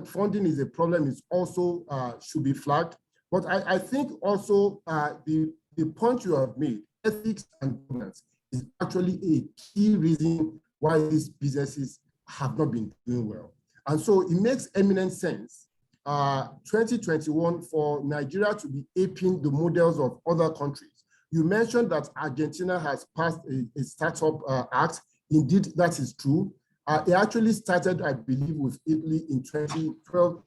funding is a problem is also should be flagged. But I think also the point you have made, ethics and governance, is actually a key reason why these businesses have not been doing well. And so it makes eminent sense 2021 for Nigeria to be aping the models of other countries. You mentioned that Argentina has passed a startup act. Indeed, that is true. It actually started, I believe, with Italy in 2012.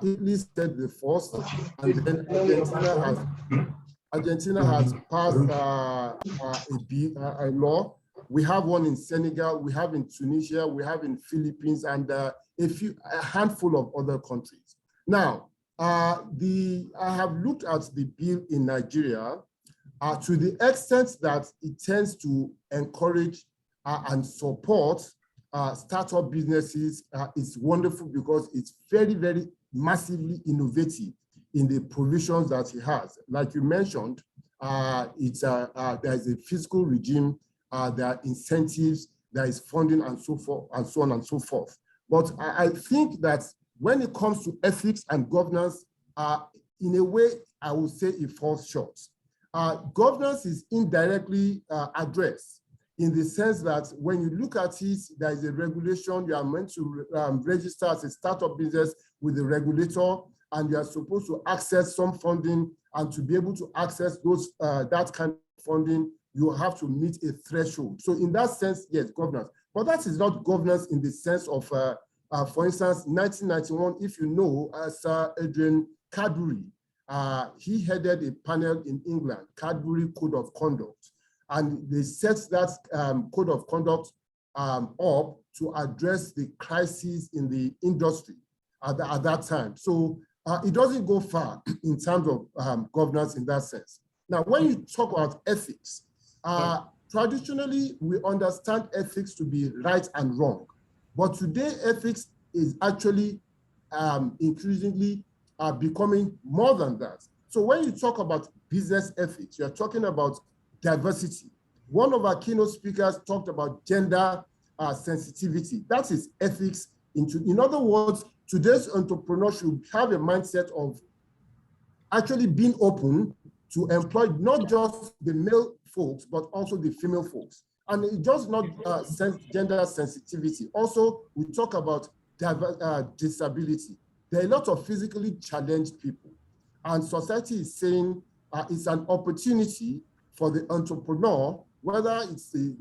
Italy started the first, and then Argentina has passed a law. We have one in Senegal, we have in Tunisia, we have in Philippines, and a handful of other countries. Now, I have looked at the bill in Nigeria to the extent that it tends to encourage and support startup businesses. It's wonderful because it's very, very massively innovative in the provisions that it has. Like you mentioned, there's a fiscal regime, there are incentives, there is funding, and so forth, and so on and so forth. But I think that when it comes to ethics and governance, in a way, I would say it falls short. Governance is indirectly addressed in the sense that when you look at it, there is a regulation. You are meant to register as a startup business with the regulator, and you are supposed to access some funding. And to be able to access those that kind of funding, you have to meet a threshold. So in that sense, yes, governance. But that is not governance in the sense of For instance, 1991, if you know, Sir Adrian Cadbury, he headed a panel in England, Cadbury Code of Conduct, and they set that code of conduct up to address the crisis in the industry at that time. So it doesn't go far in terms of governance in that sense. Now, when you talk about ethics, traditionally, we understand ethics to be right and wrong. But today, ethics is actually increasingly becoming more than that. So when you talk about business ethics, you're talking about diversity. One of our keynote speakers talked about gender sensitivity. That is ethics. In other words, today's entrepreneur should have a mindset of actually being open to employ not just the male folks, but also the female folks. And it does not gender sensitivity. Also, we talk about disability. There are a lot of physically challenged people. And society is saying it's an opportunity for the entrepreneur, whether it's the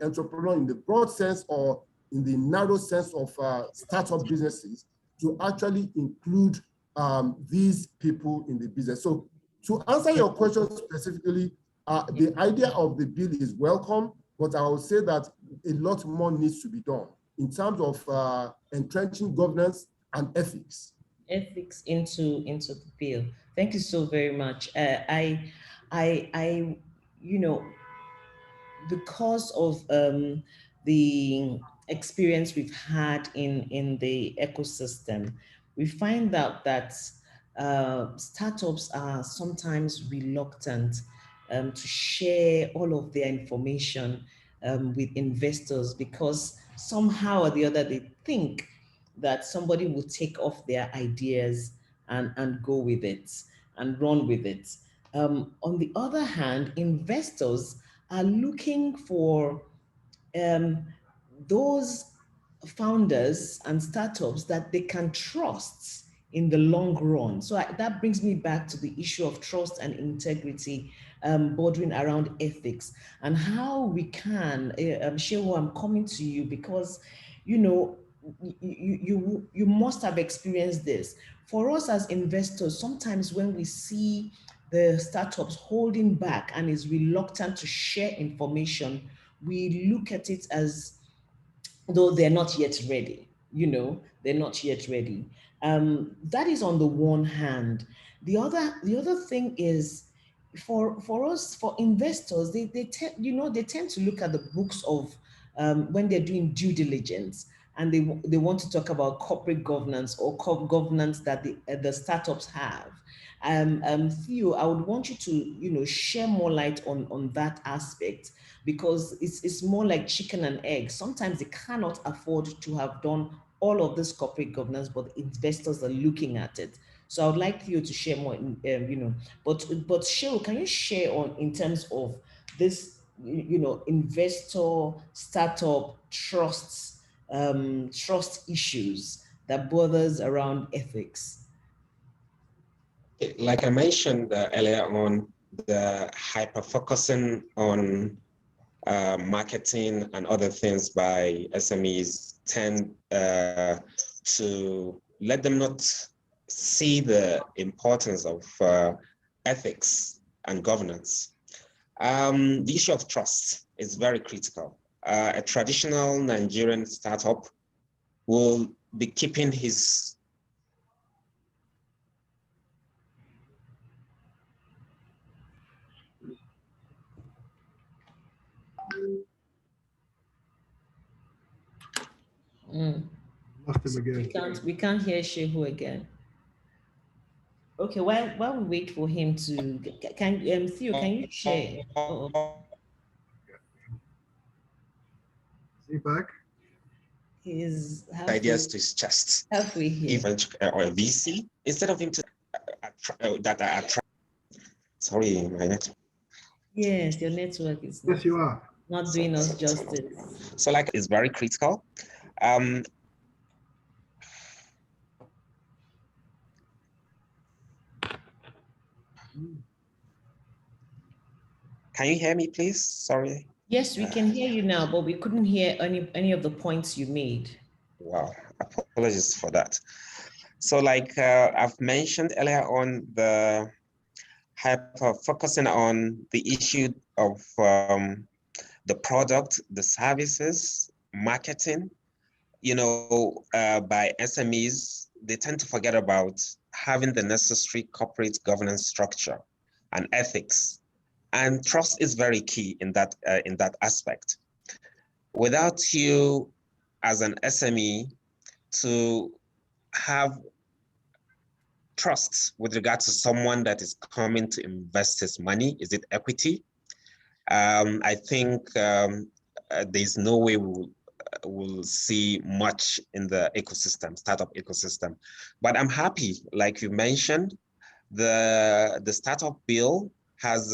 entrepreneur in the broad sense or in the narrow sense of startup businesses, to actually include these people in the business. So to answer your question specifically, the idea of the bill is welcome, but I will say that a lot more needs to be done in terms of entrenching governance and ethics. Ethics into the bill. Thank you so very much. You know, because of the experience we've had in the ecosystem, we find out that startups are sometimes reluctant to share all of their information with investors, because somehow or the other they think that somebody will take off their ideas and go with it and run with it. On the other hand, investors are looking for those founders and startups that they can trust in the long run. So that brings me back to the issue of trust and integrity, bordering around ethics, and how we can, Shehu, I'm coming to you because, you know, you must have experienced this. For us as investors, sometimes when we see the startups holding back and is reluctant to share information, we look at it as though they're not yet ready. You know, they're not yet ready. That is on the one hand. The other thing is, for us, for investors, they tend to look at the books of when they're doing due diligence, and they want to talk about corporate governance or governance that the startups have. Theo, I would want you to share more light on that aspect, because it's more like chicken and egg. Sometimes they cannot afford to have done all of this corporate governance, but investors are looking at it. So I would like you to share more, but Cheryl, can you share in terms of this, investor startup trust issues that bothers around ethics? Like I mentioned earlier on, the hyper-focusing on marketing and other things by SMEs tend to let them not see the importance of ethics and governance. The issue of trust is very critical. A traditional Nigerian startup will be keeping his Lost him again. We can't hear Shehu again. Okay, while we wait for him to, Theo, can you share? Is he back? His ideas to his chest. Halfway here. Or a VC, instead of him to sorry, my network. Yes, your network is not, yes, you are not doing us justice. So like it's very critical. Can you hear me, please? Sorry. Yes, we can hear you now, but we couldn't hear any of the points you made. Wow. Apologies for that. So like I've mentioned earlier on, the focusing on the issue of the product, the services, marketing, by SMEs, they tend to forget about having the necessary corporate governance structure and ethics. And trust is very key in that aspect. Without you as an SME to have trust with regard to someone that is coming to invest his money, is it equity? I think there's no way we'll see much in the ecosystem, startup ecosystem. But I'm happy, like you mentioned, the startup bill has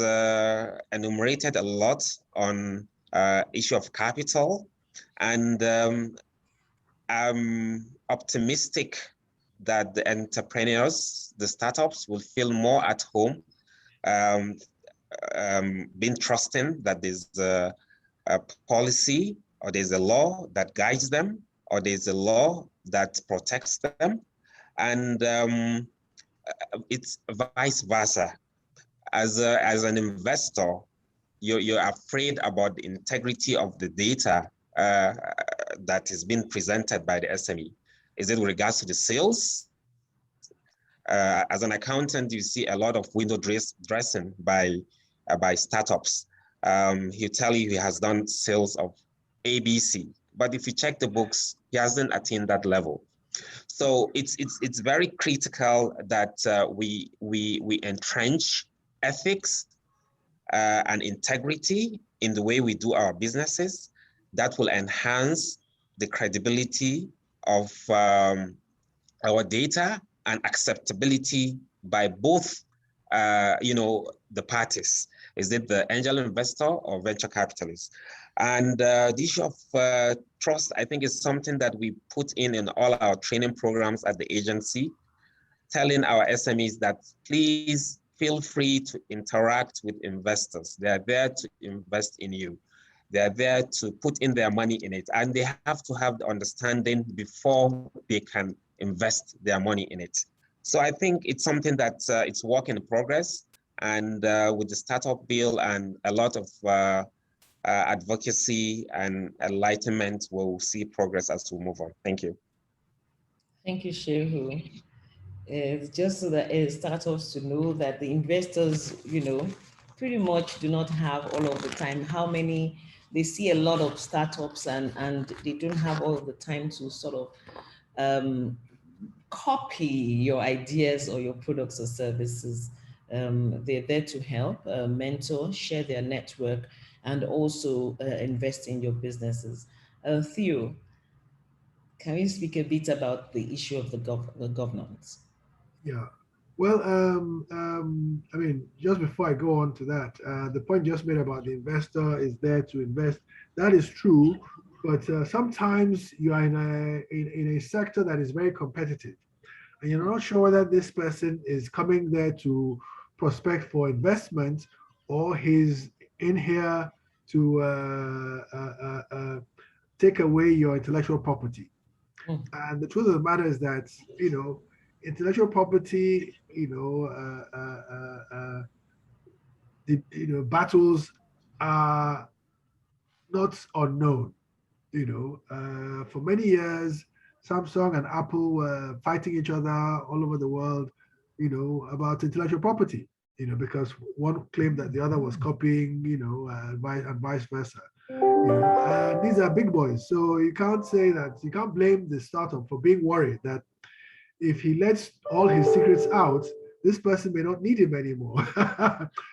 enumerated a lot on issue of capital, and I'm optimistic that the entrepreneurs, the startups, will feel more at home, being trusting that there's a policy or there's a law that guides them, or there's a law that protects them. And it's vice versa. As an investor, you're afraid about the integrity of the data that is being presented by the SME. Is it with regards to the sales? As an accountant, you see a lot of window dressing by startups. He'll tell you he has done sales of ABC, but if you check the books, he hasn't attained that level. So it's very critical that we entrench ethics and integrity in the way we do our businesses. That will enhance the credibility of our data and acceptability by both the parties. Is it the angel investor or venture capitalist? And the issue of trust, I think, is something that we put in all our training programs at the agency, telling our SMEs that please feel free to interact with investors. They are there to invest in you. They are there to put in their money in it, and they have to have the understanding before they can invest their money in it. So I think it's something that it's work in progress, and with the startup bill and a lot of advocacy and enlightenment, we'll see progress as we move on. Thank you. Thank you, Shehu. It's just so that startups to know that the investors, pretty much do not have all of the time. They see a lot of startups and they don't have all of the time to sort of copy your ideas or your products or services. They're there to help, mentor, share their network, and also invest in your businesses. Theo, can you speak a bit about the issue of the governance? Yeah. Well, I mean, just before I go on to that, the point just made about the investor is there to invest. That is true, but sometimes you are in a sector that is very competitive, and you're not sure whether this person is coming there to prospect for investment or he's in here to take away your intellectual property. And the truth of the matter is that, intellectual property, the battles are not unknown. For many years, Samsung and Apple were fighting each other all over the world, about intellectual property, because one claimed that the other was copying, and vice versa. And these are big boys, so you can't blame the startup for being worried that if he lets all his secrets out, this person may not need him anymore.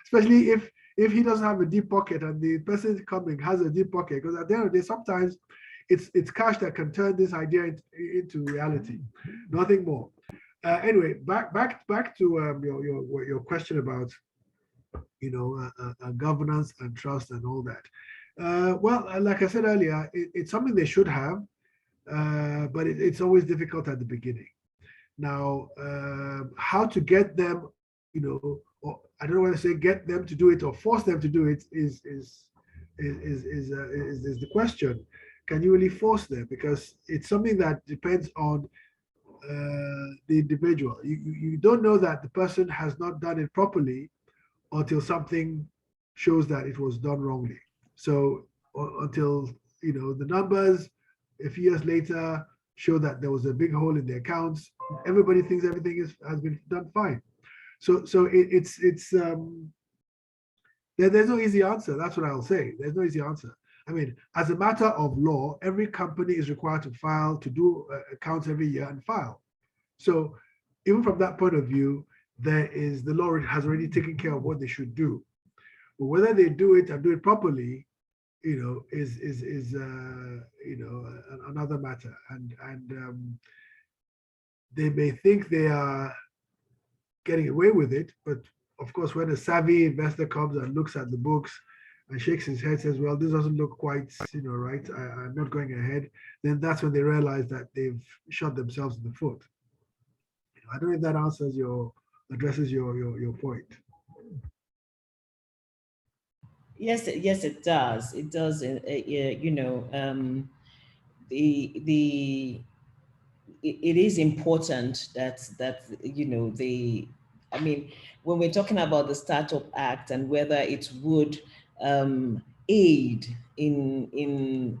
Especially if he doesn't have a deep pocket and the person coming has a deep pocket, because at the end of the day, sometimes it's cash that can turn this idea into reality, nothing more. Anyway, back to your question about governance and trust and all that. Well, like I said earlier, it's something they should have, but it's always difficult at the beginning. Now, how to get them, or I don't know whether to say get them to do it or force them to do it is the question. can you really force them? Because it's something that depends on the individual. You don't know that the person has not done it properly until something shows that it was done wrongly. So until the numbers a few years later show that there was a big hole in the accounts, everybody thinks everything has been done fine. So there's no easy answer. That's what I'll say. There's no easy answer. I mean, as a matter of law, every company is required to file, to do accounts every year and file. So even from that point of view, the law has already taken care of what they should do. But whether they do it and do it properly, is another matter. And they may think they are getting away with it, but of course, when a savvy investor comes and looks at the books and shakes his head, says, well, this doesn't look quite, right, I'm not going ahead, then that's when they realize that they've shot themselves in the foot. I don't know if that addresses your point. Yes, yes, it does. It does. It is important that I mean, when we're talking about the Startup Act and whether it would aid in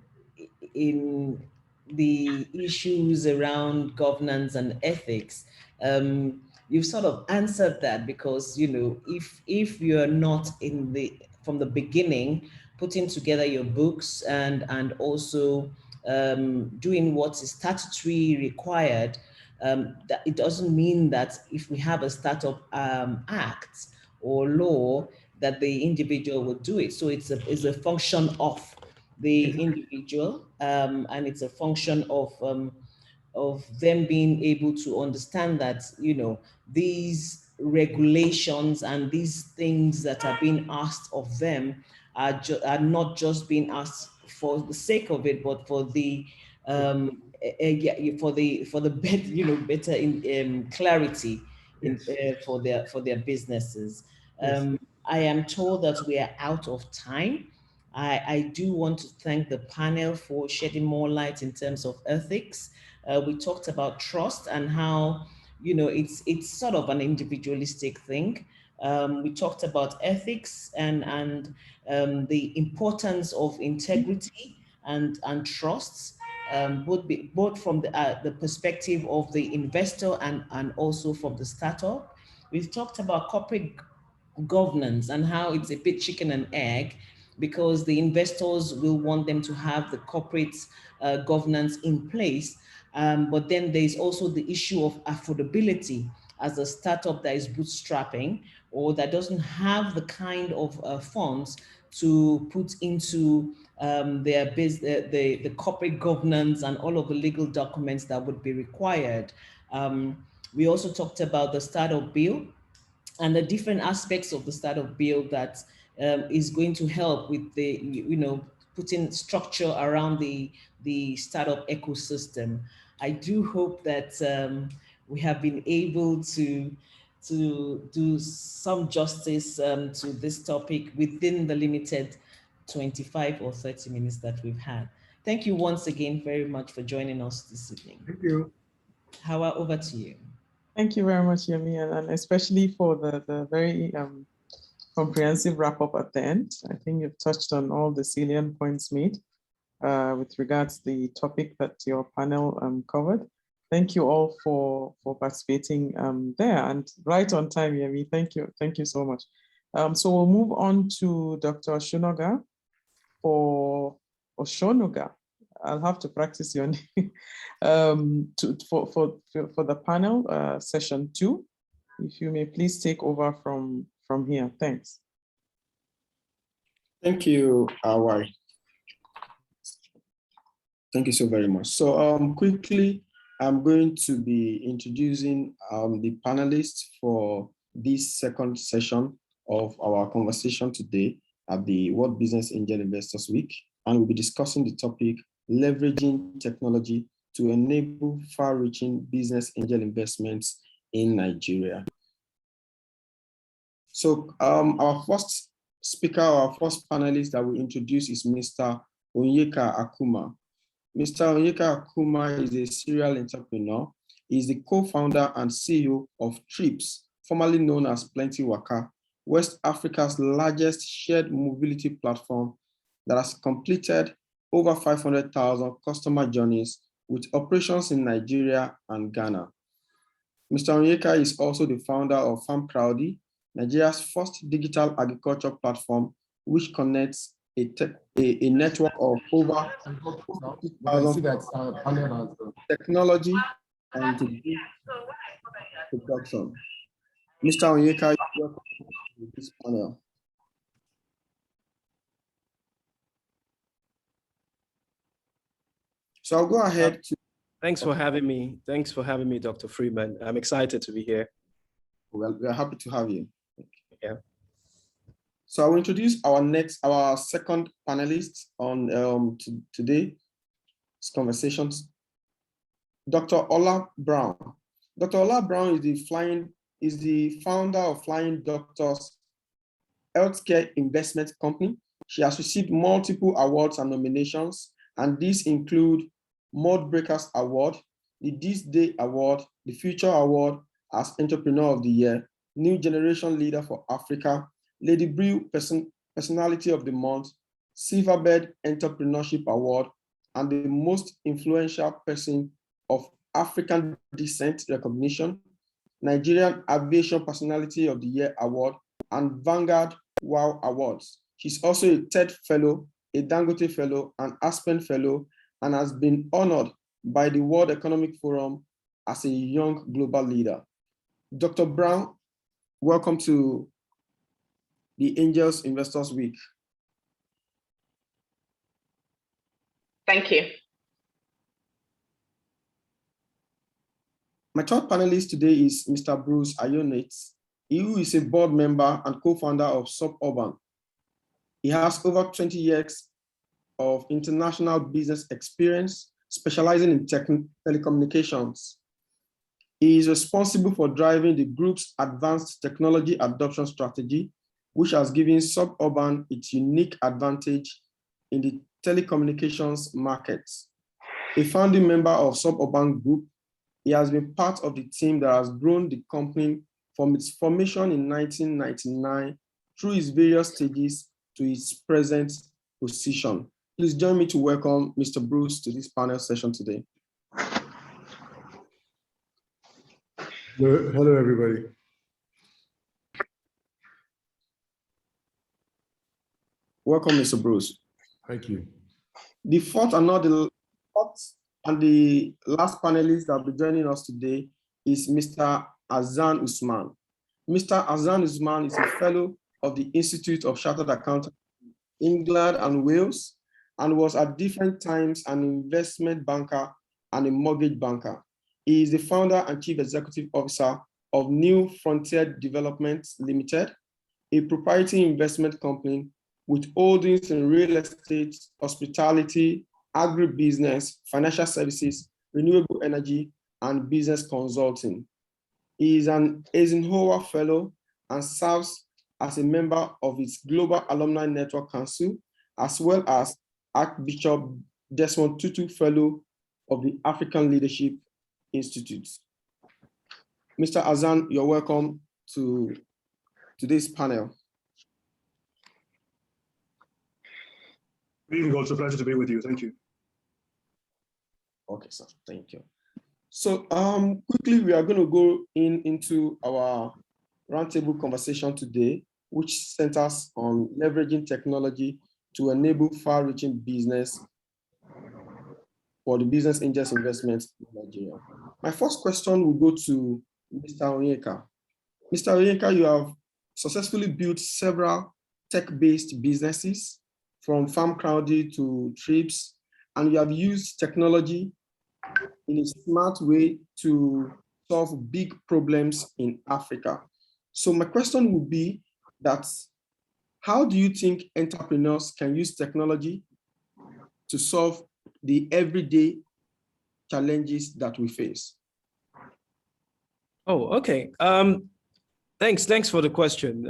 the issues around governance and ethics, you've sort of answered that, because if you're not from the beginning putting together your books and also doing what is statutory required, that it doesn't mean that if we have a Startup Act or law that the individual will do it. So it's a function of the individual, and it's a function of them being able to understand that these regulations and these things that are being asked of them are not just being asked for the sake of it, but for the for the better in clarity for their businesses. I am told that we are out of time. I do want to thank the panel for shedding more light in terms of ethics. We talked about trust and how it's sort of an individualistic thing. We talked about ethics and the importance of integrity and trust, both from the perspective of the investor and also from the startup. We've talked about corporate governance and how it's a bit chicken and egg, because the investors will want them to have the corporate governance in place. But then there's also the issue of affordability as a startup that is bootstrapping or that doesn't have the kind of funds to put into their business, the corporate governance and all of the legal documents that would be required. We also talked about the startup bill and the different aspects of the startup bill that is going to help with the, putting structure around the startup ecosystem. I do hope that we have been able to do some justice to this topic within the limited 25 or 30 minutes that we've had. Thank you once again very much for joining us this evening. Thank you. Hawa, over to you. Thank you very much, Yemi, and especially for the very comprehensive wrap up at the end. I think you've touched on all the salient points made with regards to the topic that your panel covered. Thank you all for participating there, and right on time, Yemi. Thank you so much. So we'll move on to Dr. Oshonoga for Oshonoga. I'll have to practice your name for the panel session 2. If you may please take over from here. Thanks. Thank you, Awai. Thank you so very much. So quickly, I'm going to be introducing the panelists for this second session of our conversation today at the World Business Angel Investors Week. And we'll be discussing the topic, leveraging technology to enable far-reaching business angel investments in Nigeria. So our first speaker, our first panelist that we introduce is Mr. Onyeka Akuma. Mr. Onyeka Akuma is a serial entrepreneur. He is the co-founder and CEO of TRIPS, formerly known as Plenty Waka, West Africa's largest shared mobility platform that has completed over 500,000 customer journeys with operations in Nigeria and Ghana. Mr. Onyeka is also the founder of FarmCrowdy, Nigeria's first digital agriculture platform, which connects a network of over 50,000 technology and to production. Mr. Onyeka, welcome to this panel. So I'll go ahead to. Thanks for having me. Thanks for having me, Dr. Freeman. I'm excited to be here. Well, we are happy to have you. Yeah. So I will introduce our second panelist on today's conversations, Dr. Ola Brown. Dr. Ola Brown is the founder of Flying Doctors Healthcare Investment Company. She has received multiple awards and nominations, and these include Mode Breakers Award, the This Day Award, the Future Award as Entrepreneur of the Year, New Generation Leader for Africa, Lady Brew Personality of the Month, Silverbird Entrepreneurship Award, and the Most Influential Person of African Descent recognition, Nigerian Aviation Personality of the Year Award, and Vanguard WOW Awards. She's also a TED Fellow, a Dangote Fellow, an Aspen Fellow, and has been honored by the World Economic Forum as a young global leader. Dr. Brown, welcome to the Angels Investors Week. Thank you. My third panelist today is Mr. Bruce Ayonitz. He is a board member and co-founder of Suburban. He has over 20 years of international business experience, specializing in telecommunications. He is responsible for driving the group's advanced technology adoption strategy, which has given Suburban its unique advantage in the telecommunications market. A founding member of Suburban Group, he has been part of the team that has grown the company from its formation in 1999 through its various stages to its present position. Please join me to welcome Mr. Bruce to this panel session today. Hello, everybody. Welcome, Mr. Bruce. Thank you. The fourth and the last panelist that will be joining us today is Mr. Azan Usman. Mr. Azan Usman is a fellow of the Institute of Chartered Accountants, England and Wales, and was at different times an investment banker and a mortgage banker. He is the founder and chief executive officer of New Frontier Development Limited, a proprietary investment company with holdings in real estate, hospitality, agribusiness, financial services, renewable energy, and business consulting. He is an Eisenhower Fellow and serves as a member of its Global Alumni Network Council, as well as Archbishop Desmond Tutu Fellow of the African Leadership Institute. Mr. Azan, you're welcome to today's panel. Good evening, it's a pleasure to be with you. Thank you. Okay, sir, thank you. So quickly, we are going to go into our roundtable conversation today, which centers on leveraging technology to enable far-reaching business for the business angels investments in Nigeria. My first question will go to Mr. Onyeka. Mr. Onyeka, you have successfully built several tech-based businesses from FarmCrowdy to TRIPS, and you have used technology in a smart way to solve big problems in Africa. So my question would be that, how do you think entrepreneurs can use technology to solve the everyday challenges that we face? Oh, okay. Thanks for the question.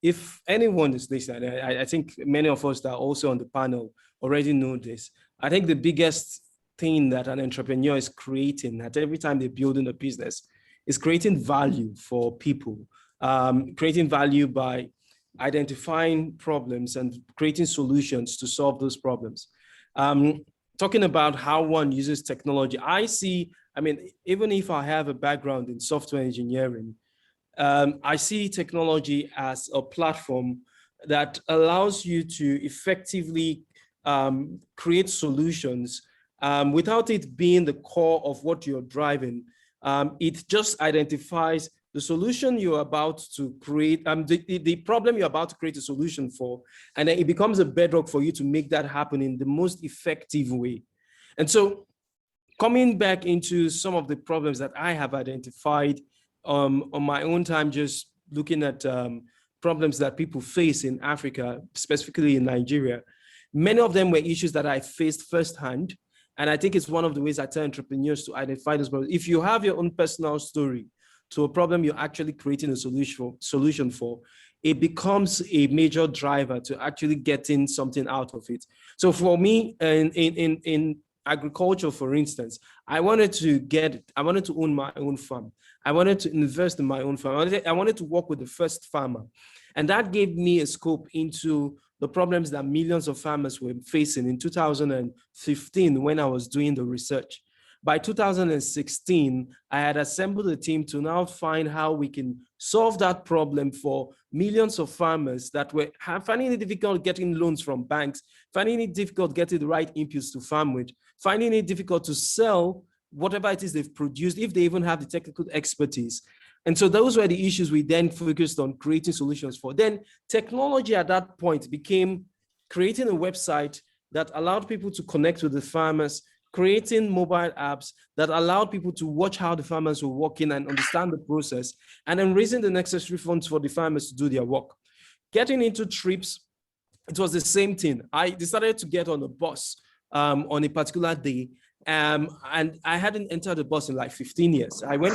If anyone is listening, I think many of us that are also on the panel already know this. I think the biggest thing that an entrepreneur is creating at every time they're building a business is creating value for people, creating value by identifying problems and creating solutions to solve those problems. Talking about how one uses technology, I mean, even if I have a background in software engineering, I see technology as a platform that allows you to effectively create solutions without it being the core of what you're driving. It just identifies the solution you're about to create, the problem you're about to create a solution for, and then it becomes a bedrock for you to make that happen in the most effective way. And so coming back into some of the problems that I have identified on my own time, just looking at problems that people face in Africa, specifically in Nigeria, many of them were issues that I faced firsthand. And I think it's one of the ways I tell entrepreneurs to identify those problems. If you have your own personal story to a problem you're actually creating a solution for, it becomes a major driver to actually getting something out of it. So for me, in agriculture, for instance, I wanted to own my own farm. I wanted to invest in my own farm. I wanted to work with the first farmer. And that gave me a scope into the problems that millions of farmers were facing in 2015 when I was doing the research. By 2016, I had assembled a team to now find how we can solve that problem for millions of farmers that were finding it difficult getting loans from banks, finding it difficult getting the right inputs to farm with, finding it difficult to sell whatever it is they've produced, if they even have the technical expertise. And so those were the issues we then focused on creating solutions for. Then technology at that point became creating a website that allowed people to connect with the farmers, creating mobile apps that allowed people to watch how the farmers were working and understand the process, and then raising the necessary funds for the farmers to do their work. Getting into trips, it was the same thing. I decided to get on a bus on a particular day, and I hadn't entered the bus in like 15 years. I went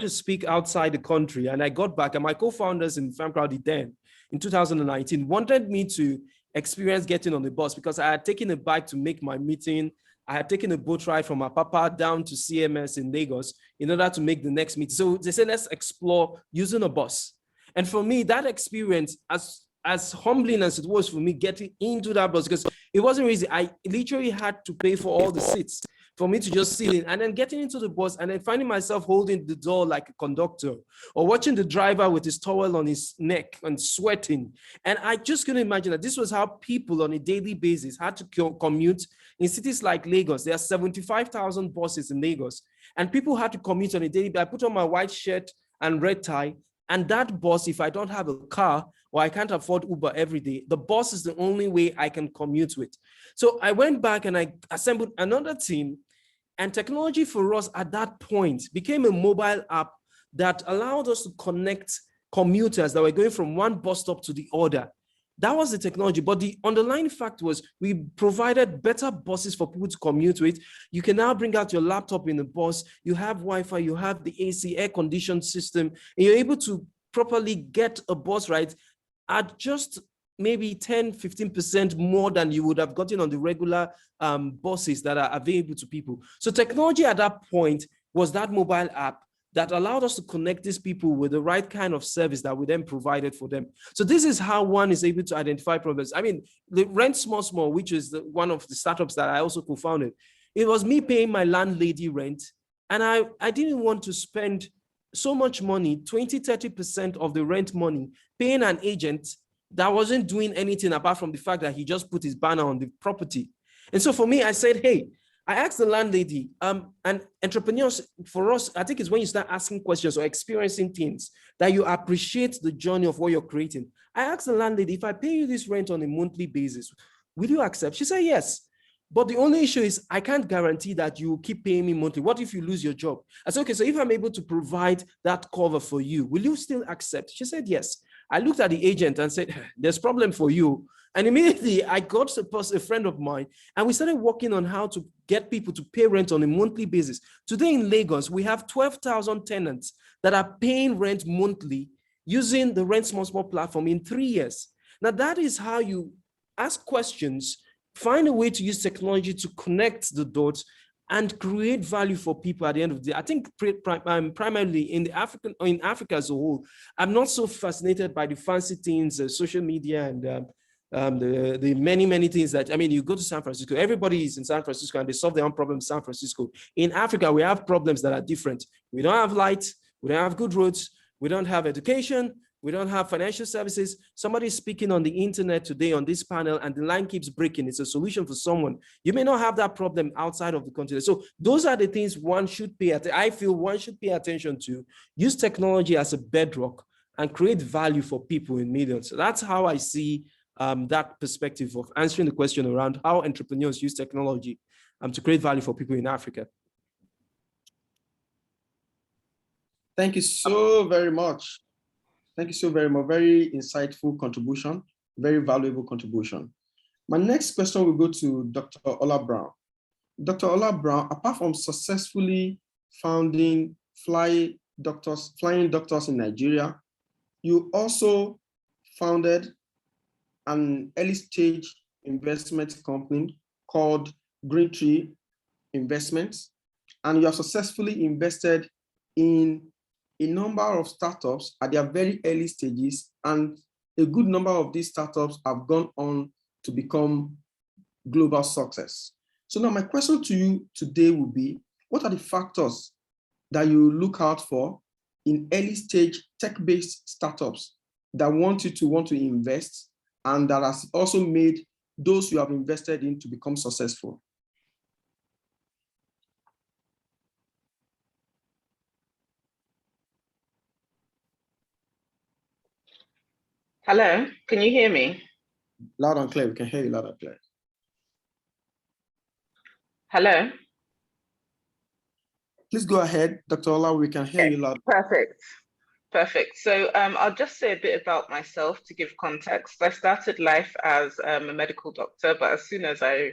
to speak outside the country, and I got back, and my co-founders in FarmCrowdy then, in 2019, wanted me to experience getting on the bus because I had taken a bike to make my meeting. I had taken a boat ride from Apapa down to CMS in Lagos in order to make the next meeting. So they said, let's explore using a bus. And for me, that experience, as humbling as it was for me getting into that bus, because it wasn't easy. I literally had to pay for all the seats for me to just sit in, and then getting into the bus and then finding myself holding the door like a conductor, or watching the driver with his towel on his neck and sweating. And I just couldn't imagine that this was how people on a daily basis had to commute in cities like Lagos. There are 75,000 buses in Lagos, and people had to commute on a daily basis. I put on my white shirt and red tie, and that bus, if I don't have a car or I can't afford Uber every day, the bus is the only way I can commute with. So I went back and I assembled another team, and technology for us at that point became a mobile app that allowed us to connect commuters that were going from one bus stop to the other. That was the technology, but the underlying fact was we provided better buses for people to commute with. You can now bring out your laptop in the bus, you have Wi-Fi, you have the AC, air-conditioned system, and you're able to properly get a bus ride at just maybe 10, 15% more than you would have gotten on the regular buses that are available to people. So technology at that point was that mobile app that allowed us to connect these people with the right kind of service that we then provided for them. So this is how one is able to identify problems. I mean, the Rent Small, which is one of the startups that I also co-founded, it was me paying my landlady rent, and I didn't want to spend so much money, 20, 30% of the rent money, paying an agent that wasn't doing anything apart from the fact that he just put his banner on the property. And so for me, I said, hey, I asked the landlady, and entrepreneurs, for us, I think it's when you start asking questions or experiencing things that you appreciate the journey of what you're creating. I asked the landlady, if I pay you this rent on a monthly basis, will you accept? She said, yes. But the only issue is I can't guarantee that you will keep paying me monthly. What if you lose your job? I said, okay, so if I'm able to provide that cover for you, will you still accept? She said, yes. I looked at the agent and said, there's a problem for you. And immediately I got a friend of mine, and we started working on how to get people to pay rent on a monthly basis. Today in Lagos, we have 12,000 tenants that are paying rent monthly using the Rent Small platform in 3 years. Now that is how you ask questions, Find a way to use technology to connect the dots and create value for people at the end of the day. I think primarily in Africa as a whole, I'm not so fascinated by the fancy things, social media and the many things that, I mean, you go to San Francisco, everybody is in San Francisco and they solve their own problems in San Francisco. In Africa, we have problems that are different. We don't have light, we don't have good roads, we don't have education, we don't have financial services. Somebody is speaking on the internet today on this panel and the line keeps breaking. It's a solution for someone. You may not have that problem outside of the continent. So those are the things one should I feel one should pay attention to. Use technology as a bedrock and create value for people in millions. So that's how I see that perspective of answering the question around how entrepreneurs use technology to create value for people in Africa. Thank you so very much. Thank you so very much. Very insightful contribution, very valuable contribution. My next question will go to Dr. Ola Brown. Dr. Ola Brown, apart from successfully founding Flying Doctors in Nigeria, you also founded an early stage investment company called Green Tree Investments, and you have successfully invested in a number of startups at their very early stages, and a good number of these startups have gone on to become global success. So now my question to you today would be, what are the factors that you look out for in early stage tech-based startups that want to invest and that has also made those you have invested in to become successful? Hello, can you hear me? Loud and clear, we can hear you loud and clear. Hello? Please go ahead, Dr. Ola, we can hear you loud. Perfect. So I'll just say a bit about myself to give context. I started life as a medical doctor, but as soon as I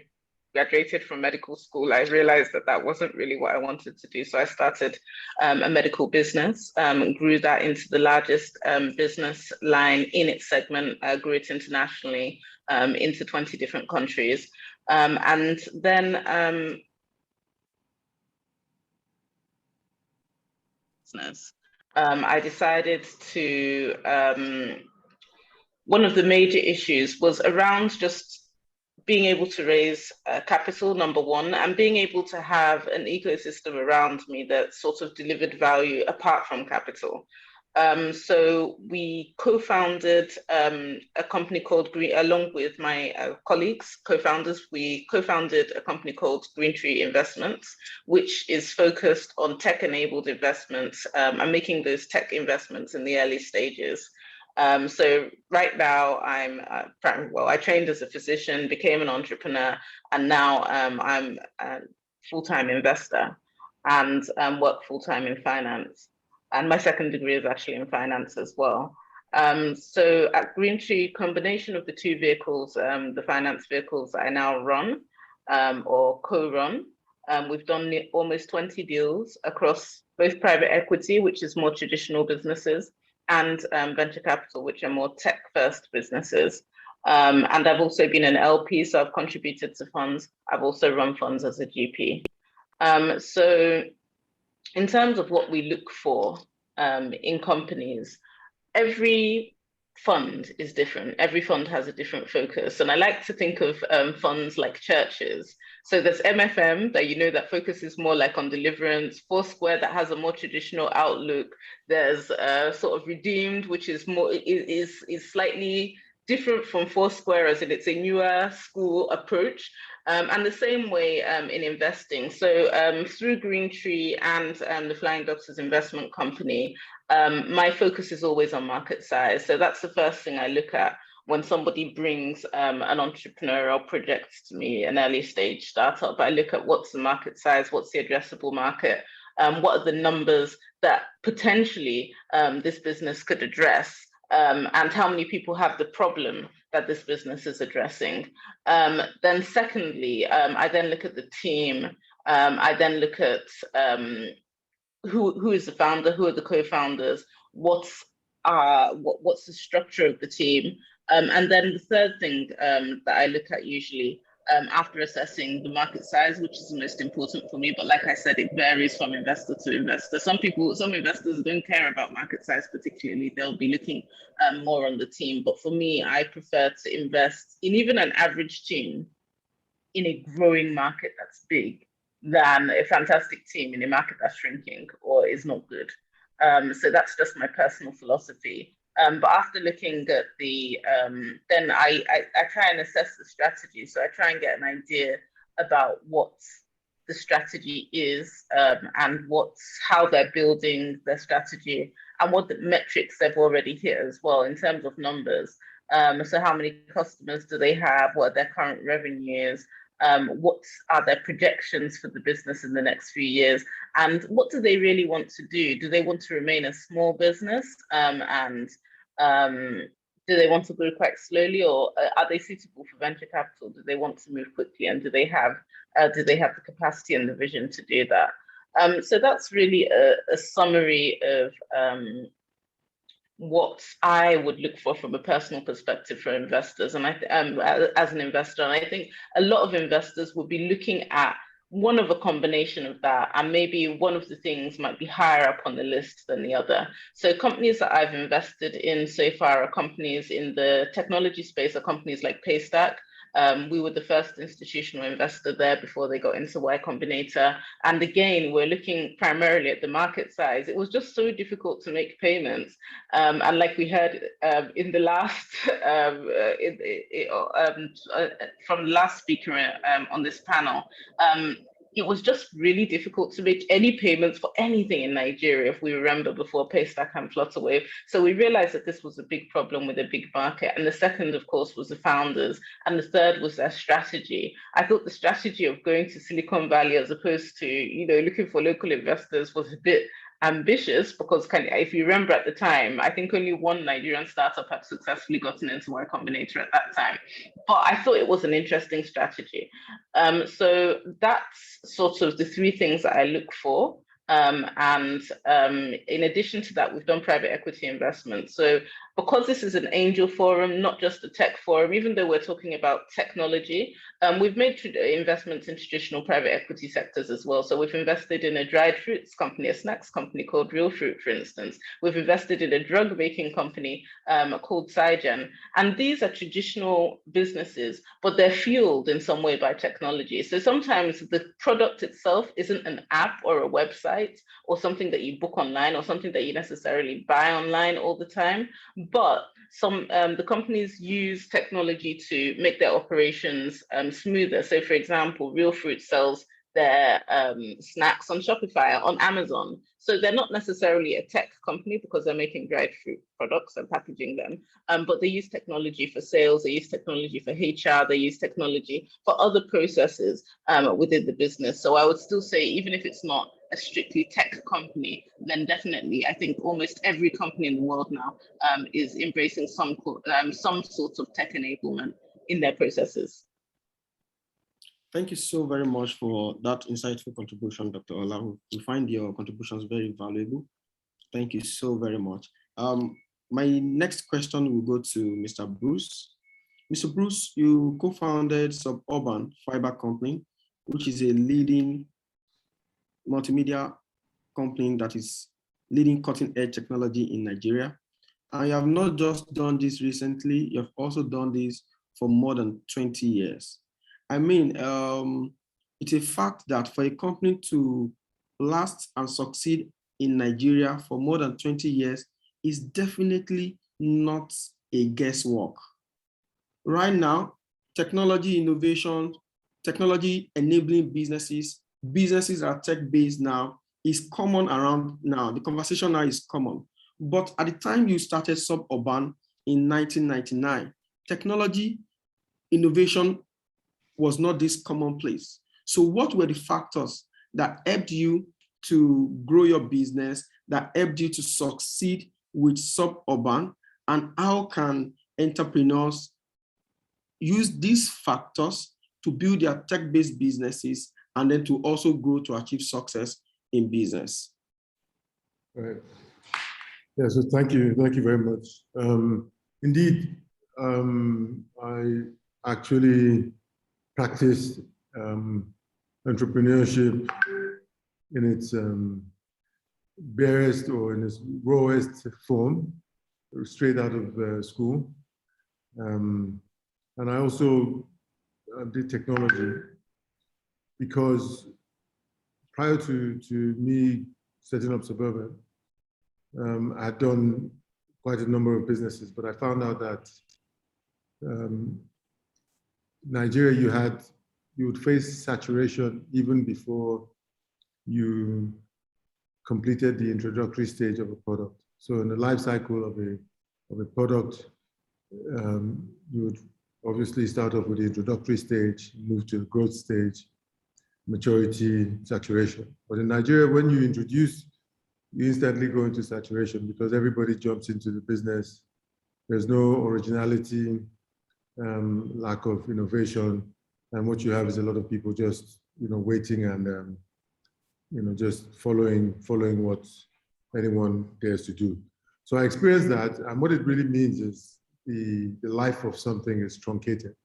graduated from medical school, I realized that that wasn't really what I wanted to do. So I started a medical business, grew that into the largest business line in its segment, grew it internationally into 20 different countries. And then I decided to, one of the major issues was around just being able to raise capital, number one, and being able to have an ecosystem around me that sort of delivered value apart from capital. So we co-founded a company called along with my colleagues, co-founders, we co-founded a company called Green Tree Investments, which is focused on tech-enabled investments and making those tech investments in the early stages. So right now I trained as a physician, became an entrepreneur, and now I'm a full-time investor and work full-time in finance. And my second degree is actually in finance as well. So at Green Tree, combination of the two vehicles, the finance vehicles I now run or co-run, we've done almost 20 deals across both private equity, which is more traditional businesses, and venture capital, which are more tech-first businesses. And I've also been an LP, so I've contributed to funds. I've also run funds as a GP. So in terms of what we look for in companies, every fund is different. Every fund has a different focus. And I like to think of funds like churches. So there's MFM that that focuses more like on deliverance, Foursquare that has a more traditional outlook. There's sort of Redeemed, which is more is slightly different from Foursquare, as in it's a newer school approach. And the same way in investing. So through Green Tree and the Flying Doctors Investment Company, my focus is always on market size. So that's the first thing I look at when somebody brings an entrepreneurial project to me, an early stage startup. I look at what's the market size, what's the addressable market, what are the numbers that potentially this business could address, and how many people have the problem that this business is addressing. Then secondly, I then look at the team. I then look at who is the founder, who are the co-founders, what's the structure of the team. And then the third thing that I look at usually after assessing the market size, which is the most important for me. But like I said, it varies from investor to investor. Some investors don't care about market size particularly. They'll be looking more on the team. But for me, I prefer to invest in even an average team in a growing market that's big than a fantastic team in a market that's shrinking or is not good. So that's just my personal philosophy. But after looking at the, then I try and assess the strategy. So I try and get an idea about what the strategy is and how they're building their strategy and what the metrics they've already hit as well in terms of numbers. So how many customers do they have? What their current revenue is? What are their projections for the business in the next few years? And what do they really want to do? Do they want to remain a small business? Do they want to grow quite slowly, or are they suitable for venture capital? Do they want to move quickly, and do they have the capacity and the vision to do that? So that's really a summary of what I would look for from a personal perspective for investors, and as an investor, and I think a lot of investors will be looking at one of a combination of that, and maybe one of the things might be higher up on the list than the other. So companies that I've invested in so far are companies in the technology space, are companies like Paystack. We were the first institutional investor there before they got into Y Combinator. And again, we're looking primarily at the market size. It was just so difficult to make payments. And like we heard in the last, from the last speaker on this panel, it was just really difficult to make any payments for anything in Nigeria, if we remember, before Paystack and Flutterwave. So we realized that this was a big problem with a big market. And the second, of course, was the founders. And the third was their strategy. I thought the strategy of going to Silicon Valley as opposed to, looking for local investors was a bit ambitious, because if you remember at the time, I think only one Nigerian startup had successfully gotten into Y Combinator at that time. But I thought it was an interesting strategy. So that's sort of the three things that I look for. And in addition to that, we've done private equity investments. So because this is an angel forum, not just a tech forum, even though we're talking about technology, we've made investments in traditional private equity sectors as well. So we've invested in a dried fruits company, a snacks company called Real Fruit, for instance. We've invested in a drug making company called Cygen. And these are traditional businesses, but they're fueled in some way by technology. So sometimes the product itself isn't an app or a website or something that you book online or something that you necessarily buy online all the time. But the companies use technology to make their operations smoother. So for example, Real Fruit sells their snacks on Shopify, on Amazon. So they're not necessarily a tech company because they're making dried fruit products and packaging them, but they use technology for sales, they use technology for HR, they use technology for other processes within the business. So I would still say, even if it's not a strictly tech company, then definitely I think almost every company in the world now is embracing some sort of tech enablement in their processes. Thank you so very much for that insightful contribution, Dr. Ola. We find your contributions very valuable. Thank you so very much. My next question will go to Mr. Bruce. Mr. Bruce, you co-founded Suburban Fiber Company, which is a leading multimedia company that is leading cutting-edge technology in Nigeria. And you have not just done this recently, you have also done this for more than 20 years. I mean, it's a fact that for a company to last and succeed in Nigeria for more than 20 years is definitely not a guesswork. Right now, technology innovation, technology enabling businesses that are tech-based now is common around now. The conversation now is common. But at the time you started Suburban in 1999, technology innovation was not this commonplace. So what were the factors that helped you to grow your business, that helped you to succeed with Suburban, and how can entrepreneurs use these factors to build their tech-based businesses and then to also grow to achieve success in business? All right. Yeah, so thank you very much. Indeed, I actually practiced entrepreneurship in its barest or in its rawest form, straight out of school. And I also did technology because prior to me setting up Suburban, I had done quite a number of businesses, but I found out that Nigeria, you would face saturation even before you completed the introductory stage of a product. So in the life cycle of a product, you would obviously start off with the introductory stage, move to the growth stage, maturity, saturation. But in Nigeria, when you introduce, you instantly go into saturation because everybody jumps into the business. There's no originality, lack of innovation, and what you have is a lot of people just waiting and just following what anyone dares to do. So I experienced that, and what it really means is the life of something is truncated.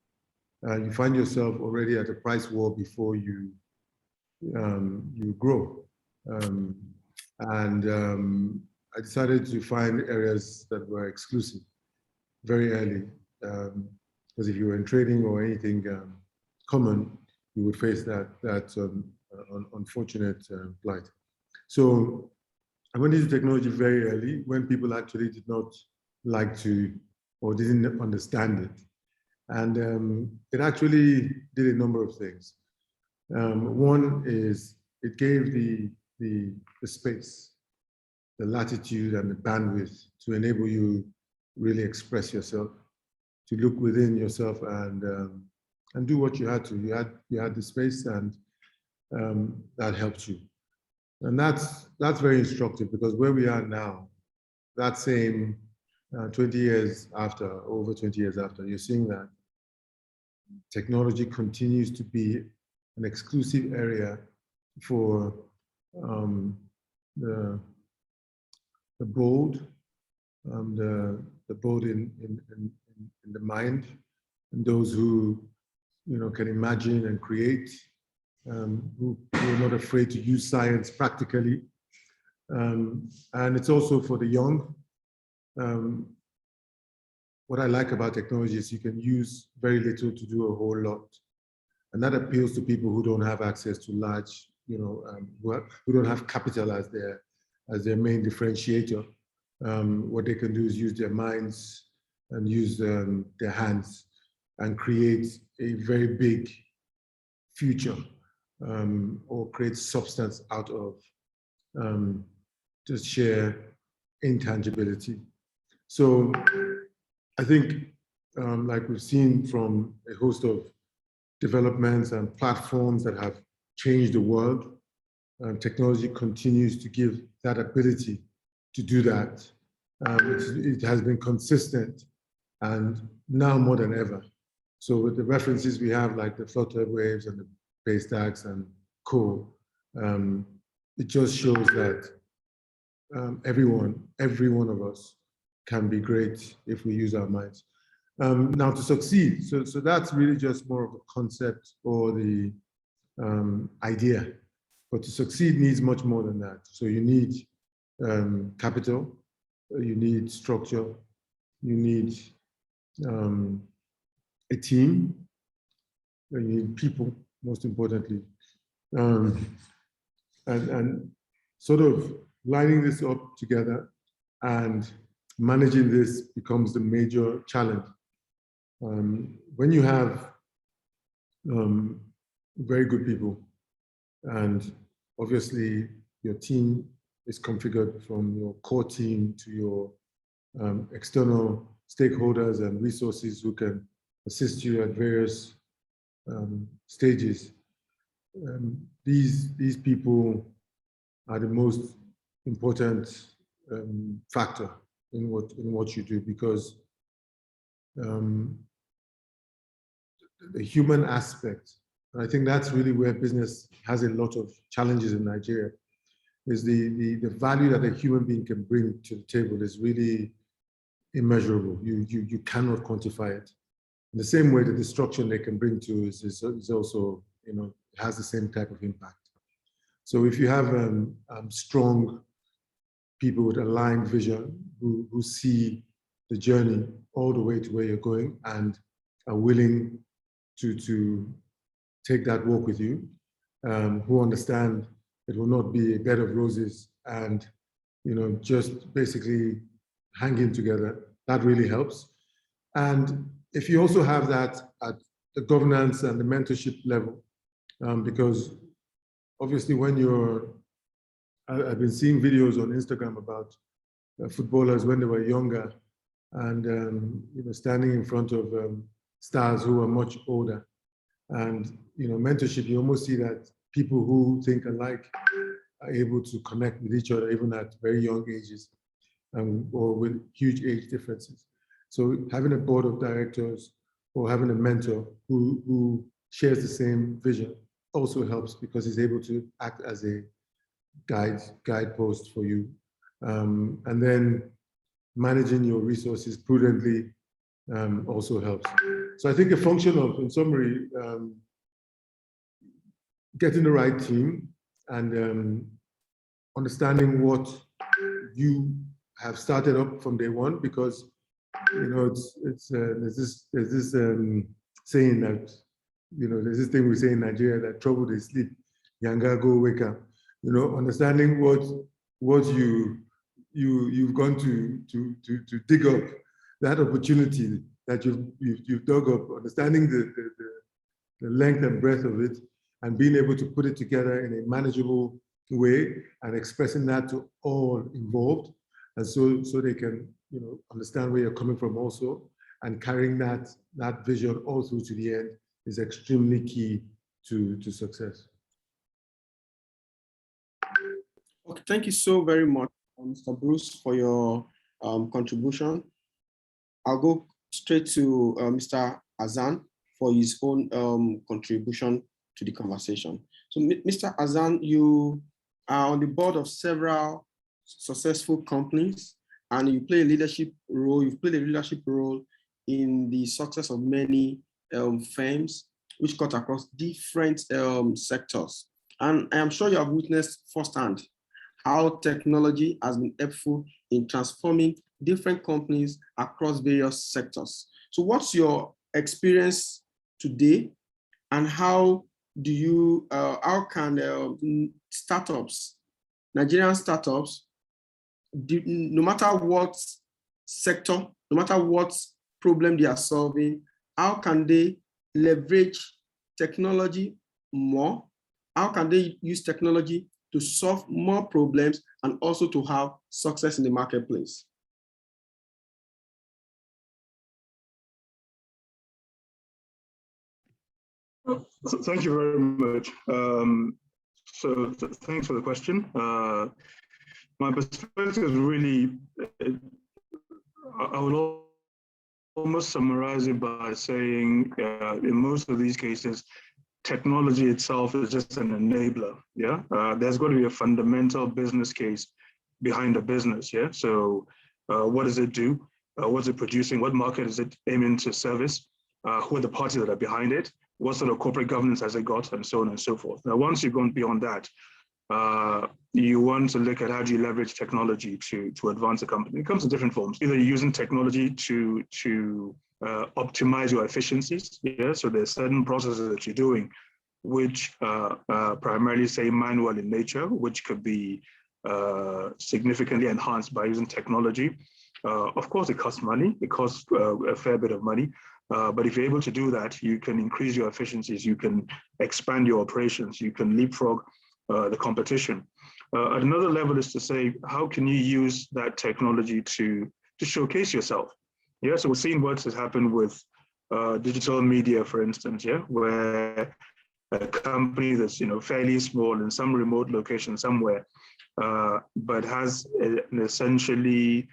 You find yourself already at a price war before you grow. I decided to find areas that were exclusive very early, because if you were in trading or anything common, you would face that unfortunate plight. So I went into technology very early when people actually did not like to or didn't understand it. And it actually did a number of things. One is it gave the space, the latitude and the bandwidth to enable you really express yourself, to look within yourself and do what you had to. You had the space, and that helped you. And that's very instructive, because where we are now, that same 20 years after, over 20 years after, you're seeing that technology continues to be an exclusive area for the bold, the bold in the mind, and those who can imagine and create, who are not afraid to use science practically. And it's also for the young. What I like about technology is you can use very little to do a whole lot. And that appeals to people who don't have access to large, who don't have capital as their main differentiator. What they can do is use their minds and use their hands and create a very big future, or create substance out of just sheer intangibility. So I think, like we've seen from a host of developments and platforms that have changed the world, technology continues to give that ability to do that. It has been consistent, and now more than ever. So with the references we have, like the Flutter Waves and the Base stacks and co, it just shows that every one of us can be great if we use our minds. Now to succeed, so that's really just more of a concept or the idea, but to succeed needs much more than that. So you need capital, you need structure, you need a team, you need people, most importantly, and sort of lining this up together and managing this becomes the major challenge. When you have very good people, and obviously your team is configured from your core team to your external stakeholders and resources who can assist you at various stages. These people are the most important factor in what you do, because the human aspect, and I think that's really where business has a lot of challenges in Nigeria, is the value that a human being can bring to the table is really immeasurable. You cannot quantify it. In the same way, the destruction they can bring to us is also, has the same type of impact. So if you have strong people with aligned vision who see the journey all the way to where you're going and are willing to take that walk with you, who understand it will not be a bed of roses and just basically hanging together, that really helps. And if you also have that at the governance and the mentorship level, because obviously I've been seeing videos on Instagram about footballers when they were younger and standing in front of stars who are much older. And mentorship, you almost see that people who think alike are able to connect with each other even at very young ages, or with huge age differences. So having a board of directors or having a mentor who shares the same vision also helps, because he's able to act as a guidepost for you. And then managing your resources prudently also helps. So I think a function of, in summary, getting the right team and understanding what you have started up from day one, because there's this saying that there's this thing we say in Nigeria that trouble they sleep, yanga go wake up. Understanding what you've gone to dig up, that opportunity that you've dug up, understanding the length and breadth of it, and being able to put it together in a manageable way and expressing that to all involved, and so they can understand where you're coming from also, and carrying that vision all through to the end is extremely key to success. Okay, thank you so very much, Mr. Bruce, for your contribution. I'll go straight to Mr. Azan for his own contribution to the conversation. So, Mr. Azan, you are on the board of several successful companies, and you play a leadership role. You've played a leadership role in the success of many firms, which cut across different sectors. And I am sure you have witnessed firsthand how technology has been helpful in transforming different companies across various sectors. So what's your experience today, and how can startups, Nigerian startups, no matter what sector, no matter what problem they are solving, how can they leverage technology more? How can they use technology to solve more problems and also to have success in the marketplace? Thank you very much. So thanks for the question. My perspective is really, I will almost summarize it by saying, in most of these cases, technology itself is just an enabler. Yeah, there's got to be a fundamental business case behind the business. Yeah, so what does it do? What's it producing? What market is it aiming to service? Who are the parties that are behind it? What sort of corporate governance has it got, and so on and so forth. Now, once you've gone beyond that, you want to look at how do you leverage technology to advance a company. It comes in different forms. Either you're using technology to optimize your efficiencies. Yeah, so there's certain processes that you're doing, which primarily say manual in nature, which could be significantly enhanced by using technology. Of course, it costs money. It costs a fair bit of money. But if you're able to do that, you can increase your efficiencies, you can expand your operations, you can leapfrog the competition. At another level is to say, how can you use that technology to showcase yourself? Yeah, so we're seeing what has happened with digital media, for instance, yeah, where a company that's fairly small in some remote location somewhere, but has an essentially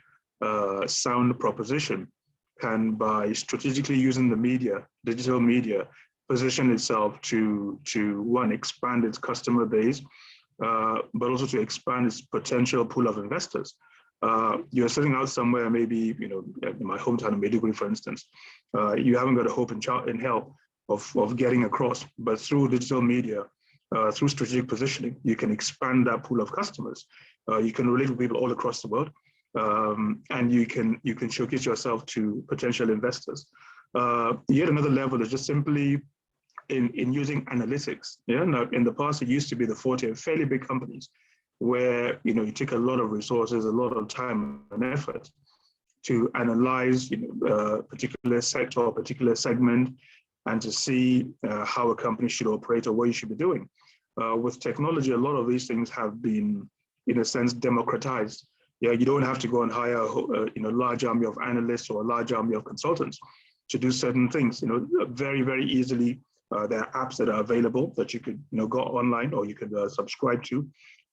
sound proposition, can, by strategically using the media, digital media, position itself to one, expand its customer base, but also to expand its potential pool of investors. you're sitting out somewhere, maybe, you know, in my hometown of Maiduguri, for instance, you haven't got a hope in hell of getting across, but through digital media, through strategic positioning, you can expand that pool of customers. You can relate with people all across the world, and you can showcase yourself to potential investors. Yet another level is just simply in using analytics. Yeah, now in the past, it used to be the forte of fairly big companies, where, you know, you take a lot of resources, a lot of time and effort to analyze, you know, a particular sector or particular segment, and to see how a company should operate or what you should be doing. With technology, a lot of these things have been, in a sense, democratized. Yeah, you don't have to go and hire you know, large army of analysts or a large army of consultants to do certain things. You know, very, very easily, there are apps that are available that you could, you know, go online or you could subscribe to,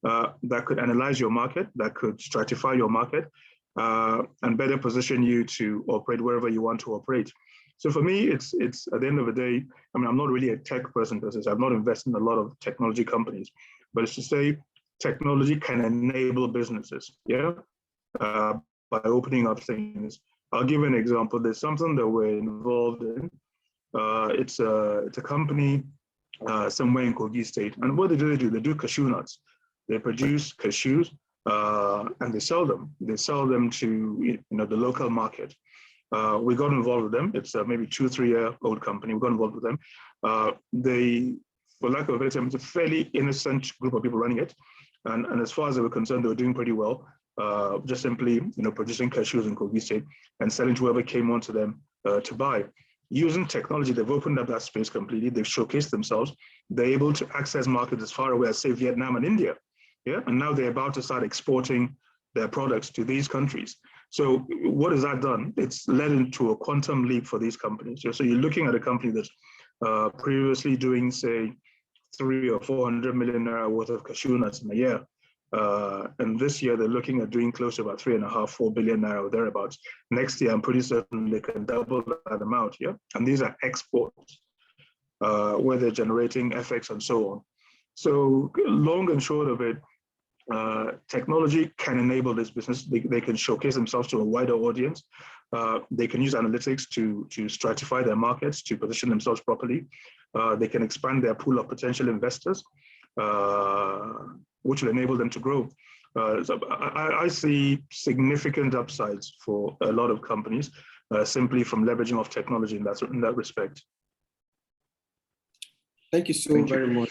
that could analyze your market, that could stratify your market, and better position you to operate wherever you want to operate. So for me, it's at the end of the day, I mean, I'm not really a tech person per se. I've not invested in a lot of technology companies, but it's to say technology can enable businesses, yeah, by opening up things. I'll give an example. There's something that we're involved in. It's a company somewhere in Kogi State, and what do? They do cashew nuts. They produce cashews and they sell them. They sell them to, you know, the local market. We got involved with them. It's maybe 2-3 year old company. We got involved with them. They, for lack of a better term, it's a fairly innocent group of people running it. And as far as they were concerned, they were doing pretty well. Just simply, you know, producing cashews in Kogi State and selling to whoever came onto them to buy. Using technology, they've opened up that space completely. They've showcased themselves. They're able to access markets as far away as, say, Vietnam and India. Yeah, and now they're about to start exporting their products to these countries. So what has that done? It's led into a quantum leap for these companies. So you're looking at a company that's previously doing, say, 300 or 400 million naira worth of cashew nuts in a year. And this year they're looking at doing close to about 3.5-4 billion naira or thereabouts. Next year, I'm pretty certain they can double that amount. Yeah, and these are exports where they're generating FX and so on. So long and short of it, technology can enable this business. They can showcase themselves to a wider audience. They can use analytics to stratify their markets, to position themselves properly. They can expand their pool of potential investors, which will enable them to grow. So I see significant upsides for a lot of companies simply from leveraging of technology in that respect. Thank you so very much,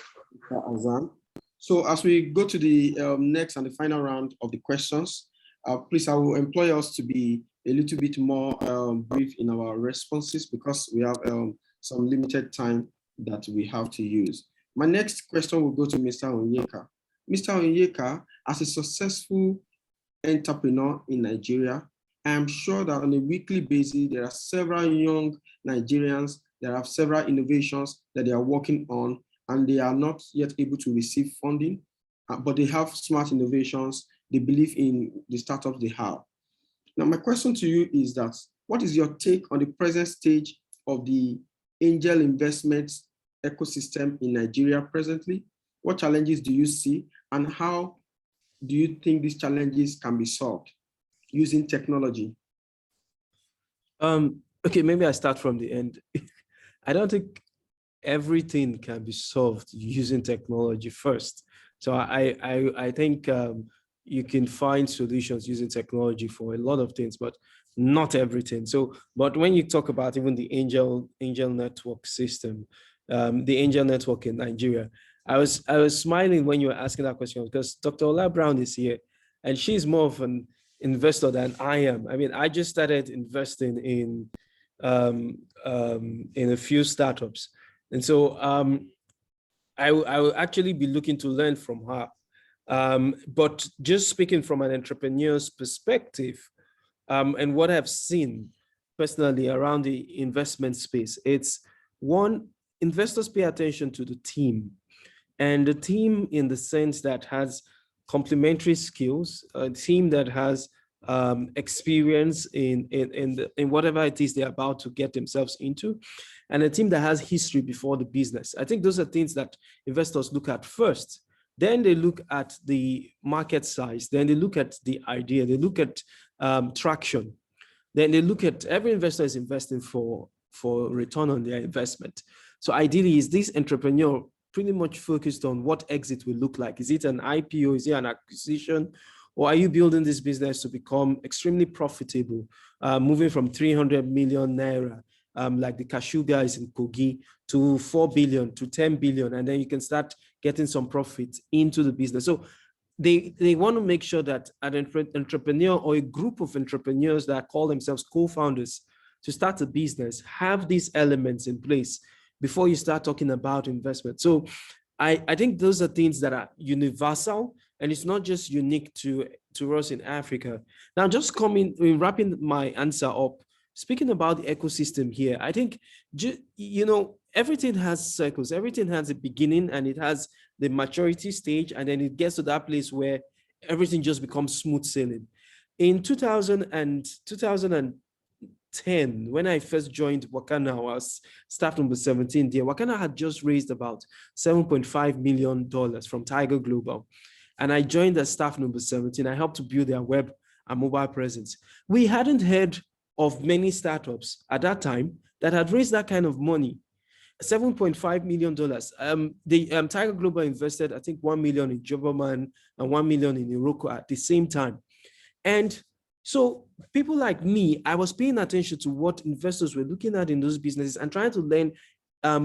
Mr. Azan. So as we go to the next and the final round of the questions, please, I will employ us to be a little bit more brief in our responses because we have some limited time that we have to use. My next question will go to Mr. Onyeka. Mr. Onyeka, as a successful entrepreneur in Nigeria, I am sure that on a weekly basis, there are several young Nigerians that have several innovations that they are working on, and they are not yet able to receive funding, but they have smart innovations. They believe in the startups they have. Now, my question to you is that, what is your take on the present stage of the angel investment ecosystem in Nigeria presently? What challenges do you see, and how do you think these challenges can be solved using technology? Okay, maybe I start from the end. I don't think everything can be solved using technology first. So I think you can find solutions using technology for a lot of things, but not everything. So, but when you talk about even the angel network system, the angel network in Nigeria, I was smiling when you were asking that question because Dr. Ola Brown is here, and she's more of an investor than I am. I mean, I just started investing in a few startups. And so I will actually be looking to learn from her. But just speaking from an entrepreneur's perspective, and what I've seen personally around the investment space, it's one, investors pay attention to the team. And the team in the sense that has complementary skills, a team that has experience in whatever it is they're about to get themselves into, and a team that has history before the business. I think those are things that investors look at first. Then they look at the market size. Then they look at the idea. They look at traction. Then they look at, every investor is investing for return on their investment. So ideally, is this entrepreneur pretty much focused on what exit will look like? Is it an IPO? Is it an acquisition? Or are you building this business to become extremely profitable, moving from 300 million naira, like the cashew guys in Kogi, to 4 billion, to 10 billion, and then you can start getting some profit into the business. So they want to make sure that an entrepreneur or a group of entrepreneurs that call themselves co-founders to start a business have these elements in place before you start talking about investment. So I think those are things that are universal, and it's not just unique to us in Africa. Now, just wrapping my answer up, speaking about the ecosystem here, I think, everything has cycles, everything has a beginning, and it has the maturity stage, and then it gets to that place where everything just becomes smooth sailing. In 2010, when I first joined Wakana, I was staff number 17 there. Wakana had just raised about $7.5 million from Tiger Global. And I joined as staff number 17. I helped to build their web and mobile presence. We hadn't heard of many startups at that time that had raised that kind of money. $7.5 million. The Tiger Global invested, I think, 1 million in Joberman and 1 million in Iroko at the same time. And so people like me, I was paying attention to what investors were looking at in those businesses and trying to learn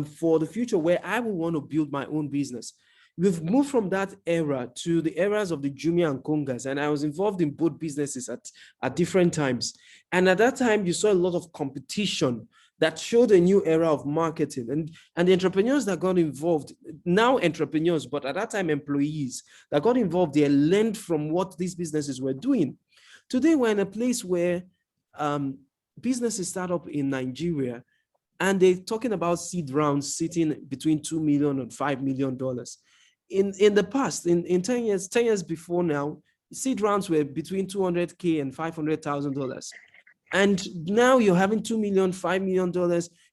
for the future where I would want to build my own business. We've moved from that era to the eras of the Jumia and Kongas, and I was involved in both businesses at different times. And at that time, you saw a lot of competition that showed a new era of marketing. And the entrepreneurs that got involved, now entrepreneurs, but at that time employees that got involved, they learned from what these businesses were doing. Today, we're in a place where businesses start up in Nigeria, and they're talking about seed rounds sitting between $2 million and $5 million. In the past, in 10 years before now, seed rounds were between $200K and $500,000. And now you're having $2 million, $5 million.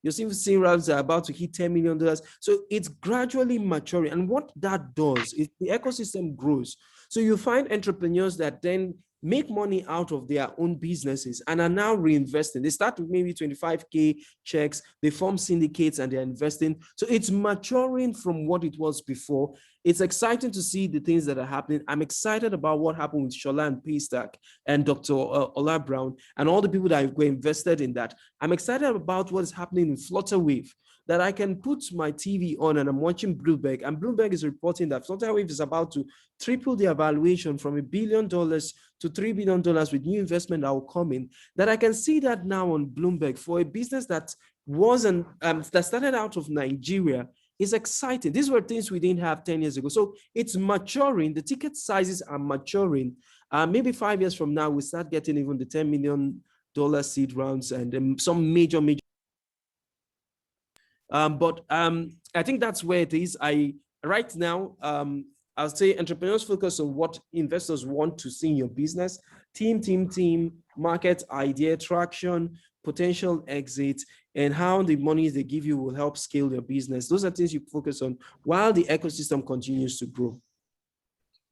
You're seeing seed rounds are about to hit $10 million. So it's gradually maturing. And what that does is the ecosystem grows. So you find entrepreneurs that then make money out of their own businesses and are now reinvesting. They start with maybe 25K checks, they form syndicates and they're investing. So it's maturing from what it was before. It's exciting to see the things that are happening. I'm excited about what happened with Shola and Paystack and Dr. Ola Brown and all the people that were invested in that. I'm excited about what is happening in Flutterwave, that I can put my TV on and I'm watching Bloomberg, and Bloomberg is reporting that Flutterwave is about to triple the valuation from $1 billion to $3 billion with new investment that will come in, that I can see that now on Bloomberg for a business that wasn't, that started out of Nigeria. Is exciting. These were things we didn't have 10 years ago. So it's maturing. The ticket sizes are maturing. Maybe 5 years from now, we start getting even the $10 million seed rounds and some major. But I think that's where it is. Right now, I'll say entrepreneurs focus on what investors want to see in your business: team, market, idea, traction, potential exit, and how the money they give you will help scale your business. Those are things you focus on while the ecosystem continues to grow.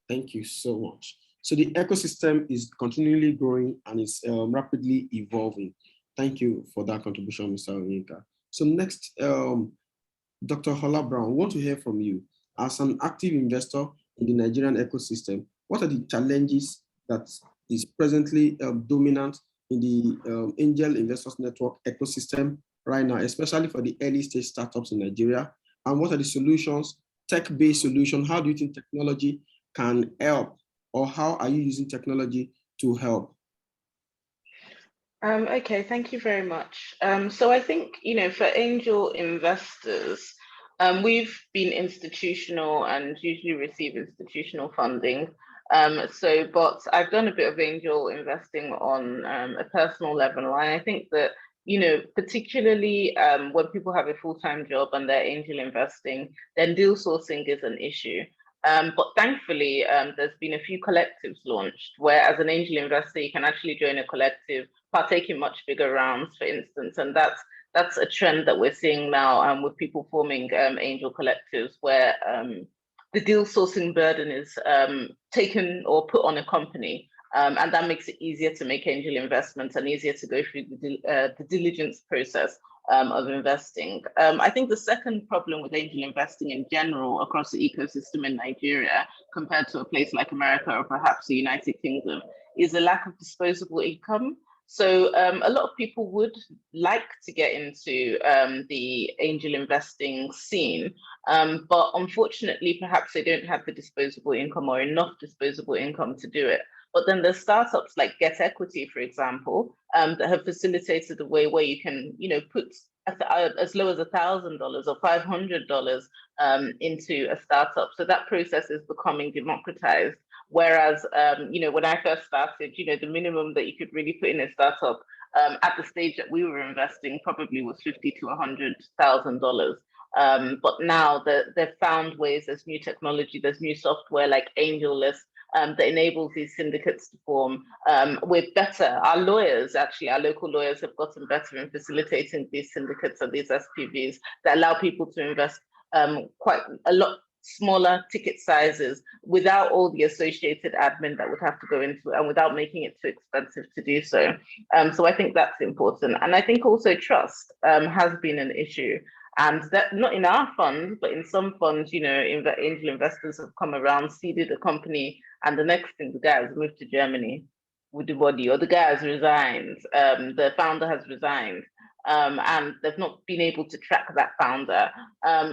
Thank you so much. So the ecosystem is continually growing and it's rapidly evolving. Thank you for that contribution, Mr. Onyeka. So next, Dr. Ola Brown, we want to hear from you. As an active investor in the Nigerian ecosystem, what are the challenges that is presently dominant in the Angel Investors Network ecosystem right now, especially for the early stage startups in Nigeria? And what are the solutions, tech-based solutions? How do you think technology can help, or how are you using technology to help? Okay, thank you very much. So I think, for angel investors, we've been institutional and usually receive institutional funding. But I've done a bit of angel investing on a personal level. And I think that, particularly when people have a full-time job and they're angel investing, then deal sourcing is an issue. But thankfully, there's been a few collectives launched where as an angel investor, you can actually join a collective, partake in much bigger rounds, for instance. And that's a trend that we're seeing now with people forming angel collectives where the deal sourcing burden is taken or put on a company. And that makes it easier to make angel investments and easier to go through the diligence process of investing. I think the second problem with angel investing in general across the ecosystem in Nigeria, compared to a place like America or perhaps the United Kingdom, is a lack of disposable income. So a lot of people would like to get into the angel investing scene, but unfortunately, perhaps they don't have the disposable income or enough disposable income to do it. But then there's startups like Get Equity, for example, that have facilitated a way where you can, put as low as $1,000 or $500 into a startup. So that process is becoming democratized. Whereas, when I first started, the minimum that you could really put in a startup at the stage that we were investing probably was $50,000 to $100,000. But now they've found ways, there's new technology, there's new software like AngelList, that enables these syndicates to form. We're better. Our lawyers, actually, our local lawyers have gotten better in facilitating these syndicates and these SPVs that allow people to invest quite a lot smaller ticket sizes without all the associated admin that would have to go into it and without making it too expensive to do so. So I think that's important. And I think also trust has been an issue. And that not in our funds, but in some funds, angel investors have come around, seeded a company, and the next thing, the guy has moved to Germany with the body, or the guy has resigned, the founder has resigned, and they've not been able to track that founder.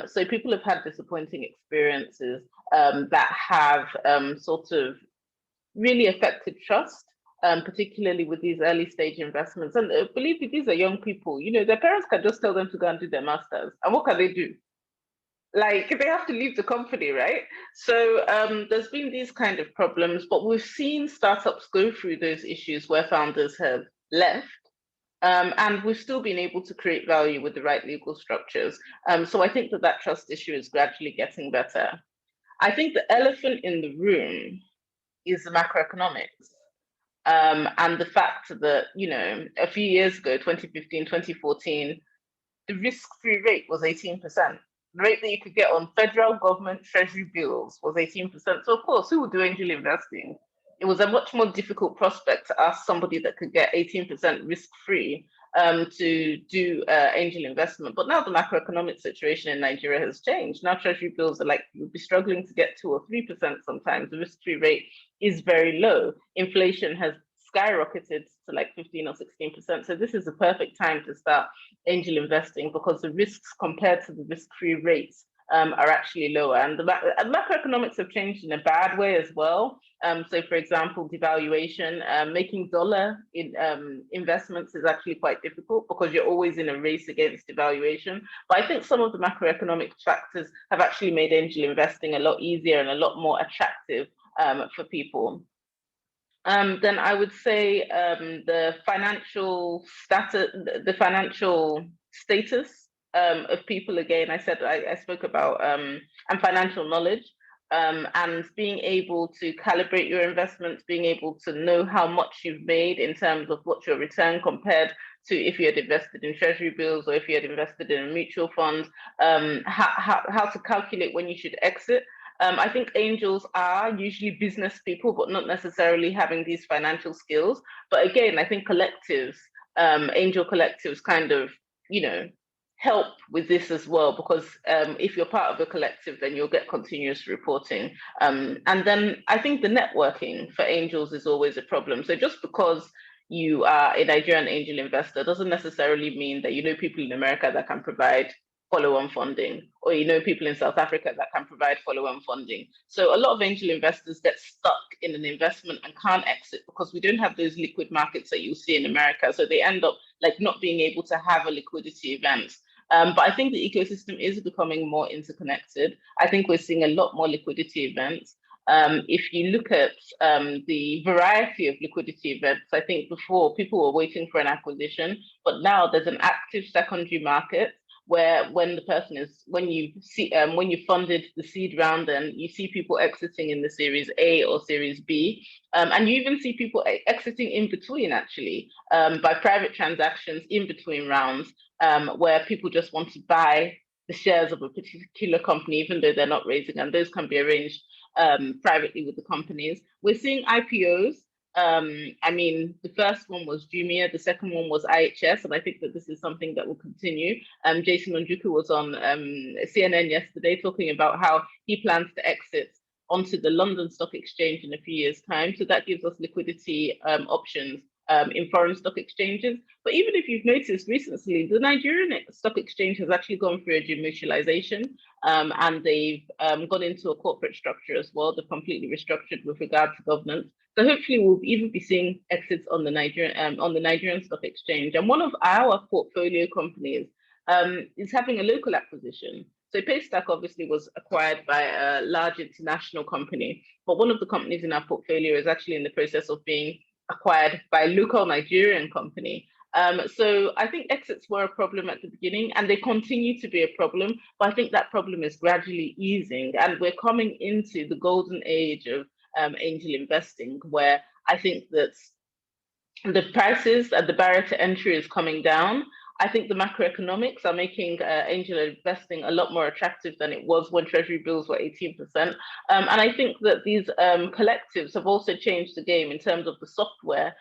So people have had disappointing experiences that have sort of really affected trust. Particularly with these early stage investments. And believe me, these are young people, their parents can just tell them to go and do their masters. And what can they do? Like, they have to leave the company, right? So there's been these kind of problems, but we've seen startups go through those issues where founders have left. And we've still been able to create value with the right legal structures. So I think that trust issue is gradually getting better. I think the elephant in the room is the macroeconomics. And the fact that, a few years ago, 2015, 2014, the risk-free rate was 18%. The rate that you could get on federal government treasury bills was 18%. So of course, who would do angel investing? It was a much more difficult prospect to ask somebody that could get 18% risk-free to do angel investment. But now the macroeconomic situation in Nigeria has changed. Now treasury bills are you'll be struggling to get 2 or 3% sometimes. The risk-free rate is very low. Inflation has skyrocketed to 15 or 16%. So this is the perfect time to start angel investing because the risks compared to the risk-free rates are actually lower. And the macroeconomics have changed in a bad way as well. So for example, devaluation, making dollar investments is actually quite difficult because you're always in a race against devaluation. But I think some of the macroeconomic factors have actually made angel investing a lot easier and a lot more attractive for people. Then I would say the financial status of people. Again, I spoke about and financial knowledge and being able to calibrate your investments, being able to know how much you've made in terms of what's your return compared to if you had invested in treasury bills or if you had invested in a mutual fund, how to calculate when you should exit. I think angels are usually business people, but not necessarily having these financial skills. But again, I think collectives, angel collectives kind of, help with this as well, because if you're part of a collective, then you'll get continuous reporting. And then I think the networking for angels is always a problem. So just because you are a Nigerian angel investor doesn't necessarily mean that you know people in America that can provide follow-on funding, or people in South Africa that can provide follow-on funding. So a lot of angel investors get stuck in an investment and can't exit because we don't have those liquid markets that you see in America. So they end up not being able to have a liquidity event. But I think the ecosystem is becoming more interconnected. I think we're seeing a lot more liquidity events. If you look at the variety of liquidity events, I think before people were waiting for an acquisition, but now there's an active secondary market where when you funded the seed round, then you see people exiting in the Series A or Series B, and you even see people exiting in between, actually, by private transactions in between rounds, where people just want to buy the shares of a particular company, even though they're not raising, and those can be arranged privately with the companies. We're seeing IPOs. I mean, the first one was Jumia, the second one was IHS, and I think that this is something that will continue. Jason Onjuku was on CNN yesterday talking about how he plans to exit onto the London Stock Exchange in a few years' time. So that gives us liquidity options in foreign stock exchanges. But even if you've noticed recently, the Nigerian Stock Exchange has actually gone through a demutualization, and they've gone into a corporate structure as well. They're completely restructured with regard to governance. So hopefully we'll even be seeing exits on the Nigerian Stock Exchange. And one of our portfolio companies is having a local acquisition. So Paystack obviously was acquired by a large international company, but one of the companies in our portfolio is actually in the process of being acquired by a local Nigerian company. So I think exits were a problem at the beginning, and they continue to be a problem, but I think that problem is gradually easing, and we're coming into the golden age of angel investing, where I think that the prices at the barrier to entry is coming down. I think the macroeconomics are making angel investing a lot more attractive than it was when Treasury bills were 18%. And I think that these collectives have also changed the game in terms of the software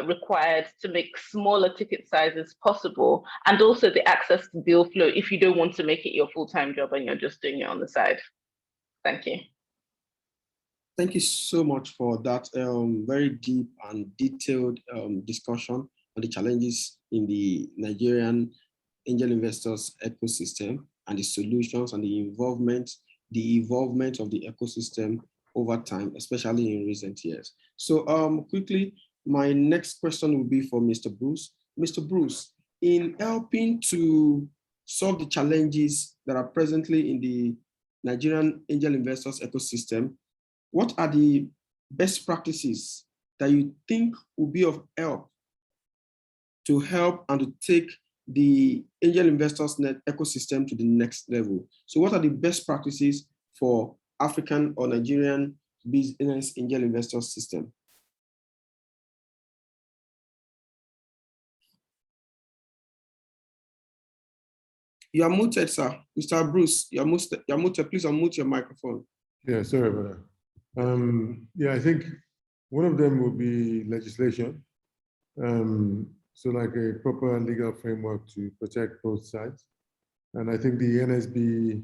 required to make smaller ticket sizes possible, and also the access to deal flow if you don't want to make it your full-time job and you're just doing it on the side. Thank you. Thank you so much for that very deep and detailed discussion on the challenges in the Nigerian angel investors ecosystem and the solutions and the involvement of the ecosystem over time, especially in recent years. So quickly, my next question will be for Mr. Bruce. Mr. Bruce, in helping to solve the challenges that are presently in the Nigerian angel investors ecosystem, what are the best practices that you think will be of help to help and to take the angel investors net ecosystem to the next level? So what are the best practices for African or Nigerian business angel investors system? You are muted, sir. Mr. Bruce, you're muted. Please unmute your microphone. Yeah, sorry about that. Yeah, I think one of them will be legislation. So like a proper legal framework to protect both sides. And I think the NSB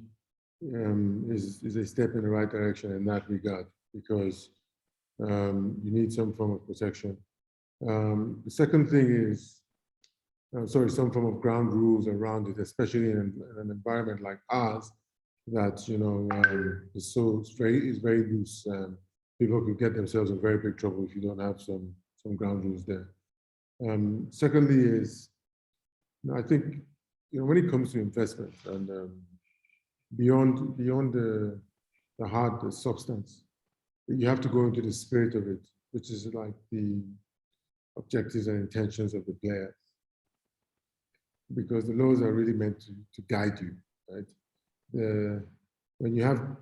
is a step in the right direction in that regard, because you need some form of protection. The second thing is, some form of ground rules around it, especially in an environment like ours, that is very loose. People could get themselves in very big trouble if you don't have some ground rules there. Secondly is, I think when it comes to investment and beyond the heart, the substance, you have to go into the spirit of it, which is like the objectives and intentions of the players, because the laws are really meant to guide you, right? When you have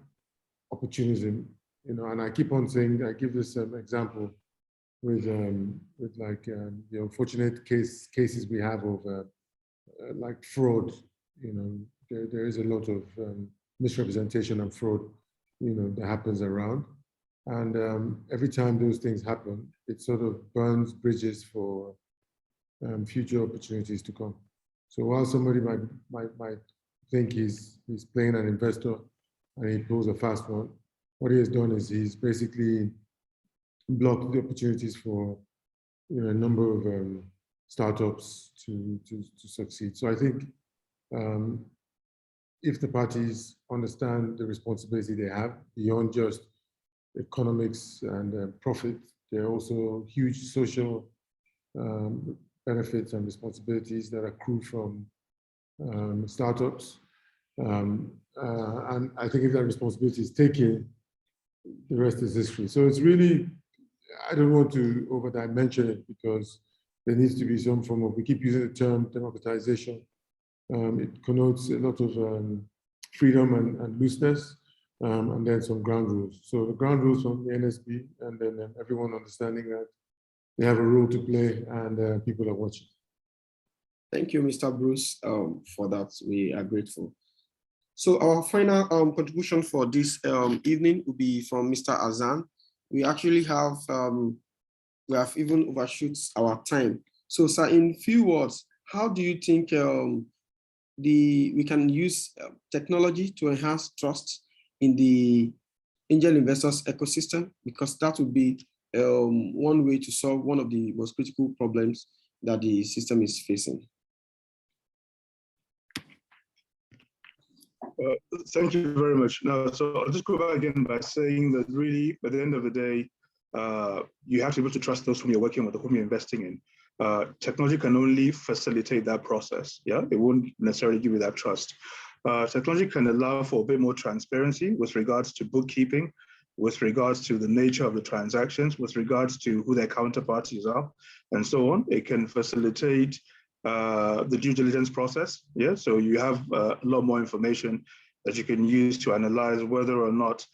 opportunism, and I keep on saying, I give this example with like the unfortunate cases we have of like fraud. There is a lot of misrepresentation and fraud, that happens around, and every time those things happen, it sort of burns bridges for future opportunities to come. So while somebody might think he's playing an investor and he pulls a fast one, what he has done is he's basically blocked the opportunities for a number of startups to succeed. So I think if the parties understand the responsibility they have beyond just economics and profit, there are also huge social benefits and responsibilities that accrue from startups. And I think if that responsibility is taken, the rest is history. So it's really, I don't want to over-dimension it, because there needs to be some form of, we keep using the term democratization. It connotes a lot of freedom and looseness, and then some ground rules. So the ground rules from the NSB, and then everyone understanding that they have a role to play and people are watching. Thank you, Mr. Bruce, for that. We are grateful. So our final contribution for this evening will be from Mr. Azan. We actually have, we have even overshot our time. So sir, in few words, how do you think we can use technology to enhance trust in the angel investors ecosystem? Because that would be one way to solve one of the most critical problems that the system is facing. Thank you very much. Now, so I'll just go back again by saying that really, at the end of the day, you have to be able to trust those whom you're working with, whom you're investing in. Technology can only facilitate that process. Yeah, it won't necessarily give you that trust. Technology can allow for a bit more transparency with regards to bookkeeping, with regards to the nature of the transactions, with regards to who their counterparties are, and so on. It can facilitate the due diligence process. Yeah, so you have a lot more information that you can use to analyze whether or not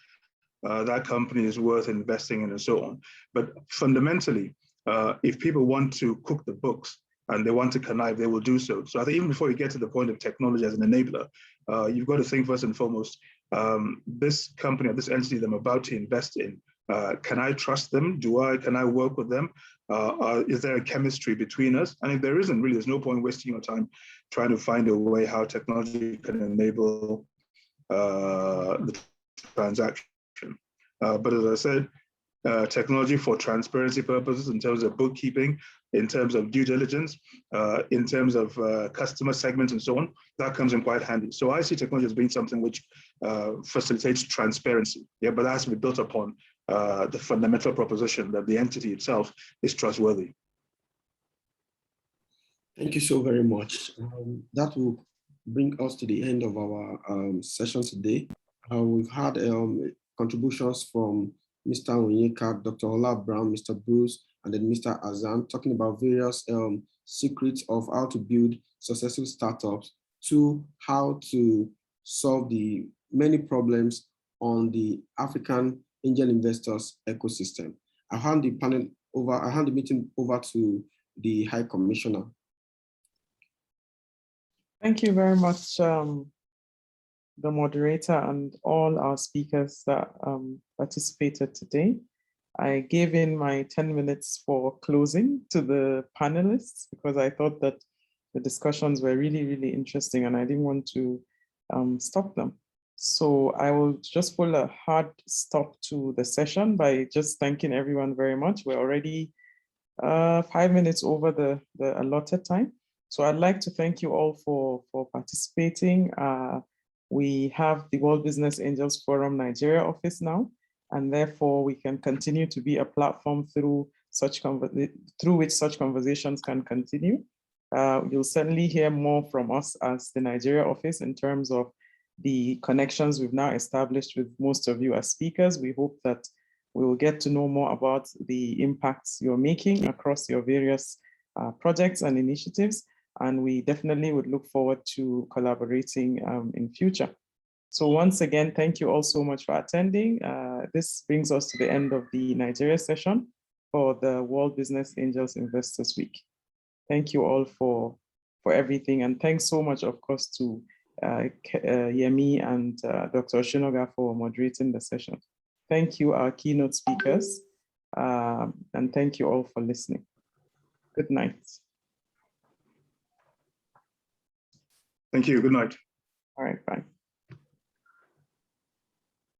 that company is worth investing in and so on. But fundamentally, if people want to cook the books and they want to connive, they will do so. So I think even before you get to the point of technology as an enabler, you've got to think first and foremost, this company or this entity that I'm about to invest in, can I trust them? Can I work with them? Is there a chemistry between us? And if there isn't, really, there's no point wasting your time trying to find a way how technology can enable the transaction. But as I said, technology for transparency purposes in terms of bookkeeping, in terms of due diligence, in terms of customer segments and so on, that comes in quite handy. So I see technology as being something which facilitates transparency, yeah, but that has to be built upon the fundamental proposition that the entity itself is trustworthy. Thank you so very much. That will bring us to the end of our session today. We've had contributions from Mr. Onyeka, Dr. Ola Brown, Mr. Bruce, and then Mr. Azan, talking about various secrets of how to build successful startups, to how to solve the many problems on the African angel investors ecosystem. I hand the meeting over to the High Commissioner. Thank you very much, the moderator and all our speakers that participated today. I gave in my 10 minutes for closing to the panelists because I thought that the discussions were really, really interesting and I didn't want to stop them. So I will just pull a hard stop to the session by just thanking everyone very much. We're already 5 minutes over the allotted time. So I'd like to thank you all for participating. We have the World Business Angels Forum Nigeria office now, and therefore we can continue to be a platform through which such conversations can continue. You'll certainly hear more from us as the Nigeria office in terms of the connections we've now established with most of you as speakers. We hope that we will get to know more about the impacts you're making across your various projects and initiatives. And we definitely would look forward to collaborating in future. So once again, thank you all so much for attending. This brings us to the end of the Nigeria session for the World Business Angels Investors Week. Thank you all for everything. And thanks so much, of course, to Yemi and Dr. Oshinoga for moderating the session. Thank you, our keynote speakers. And thank you all for listening. Good night. Thank you. Good night. All right, bye.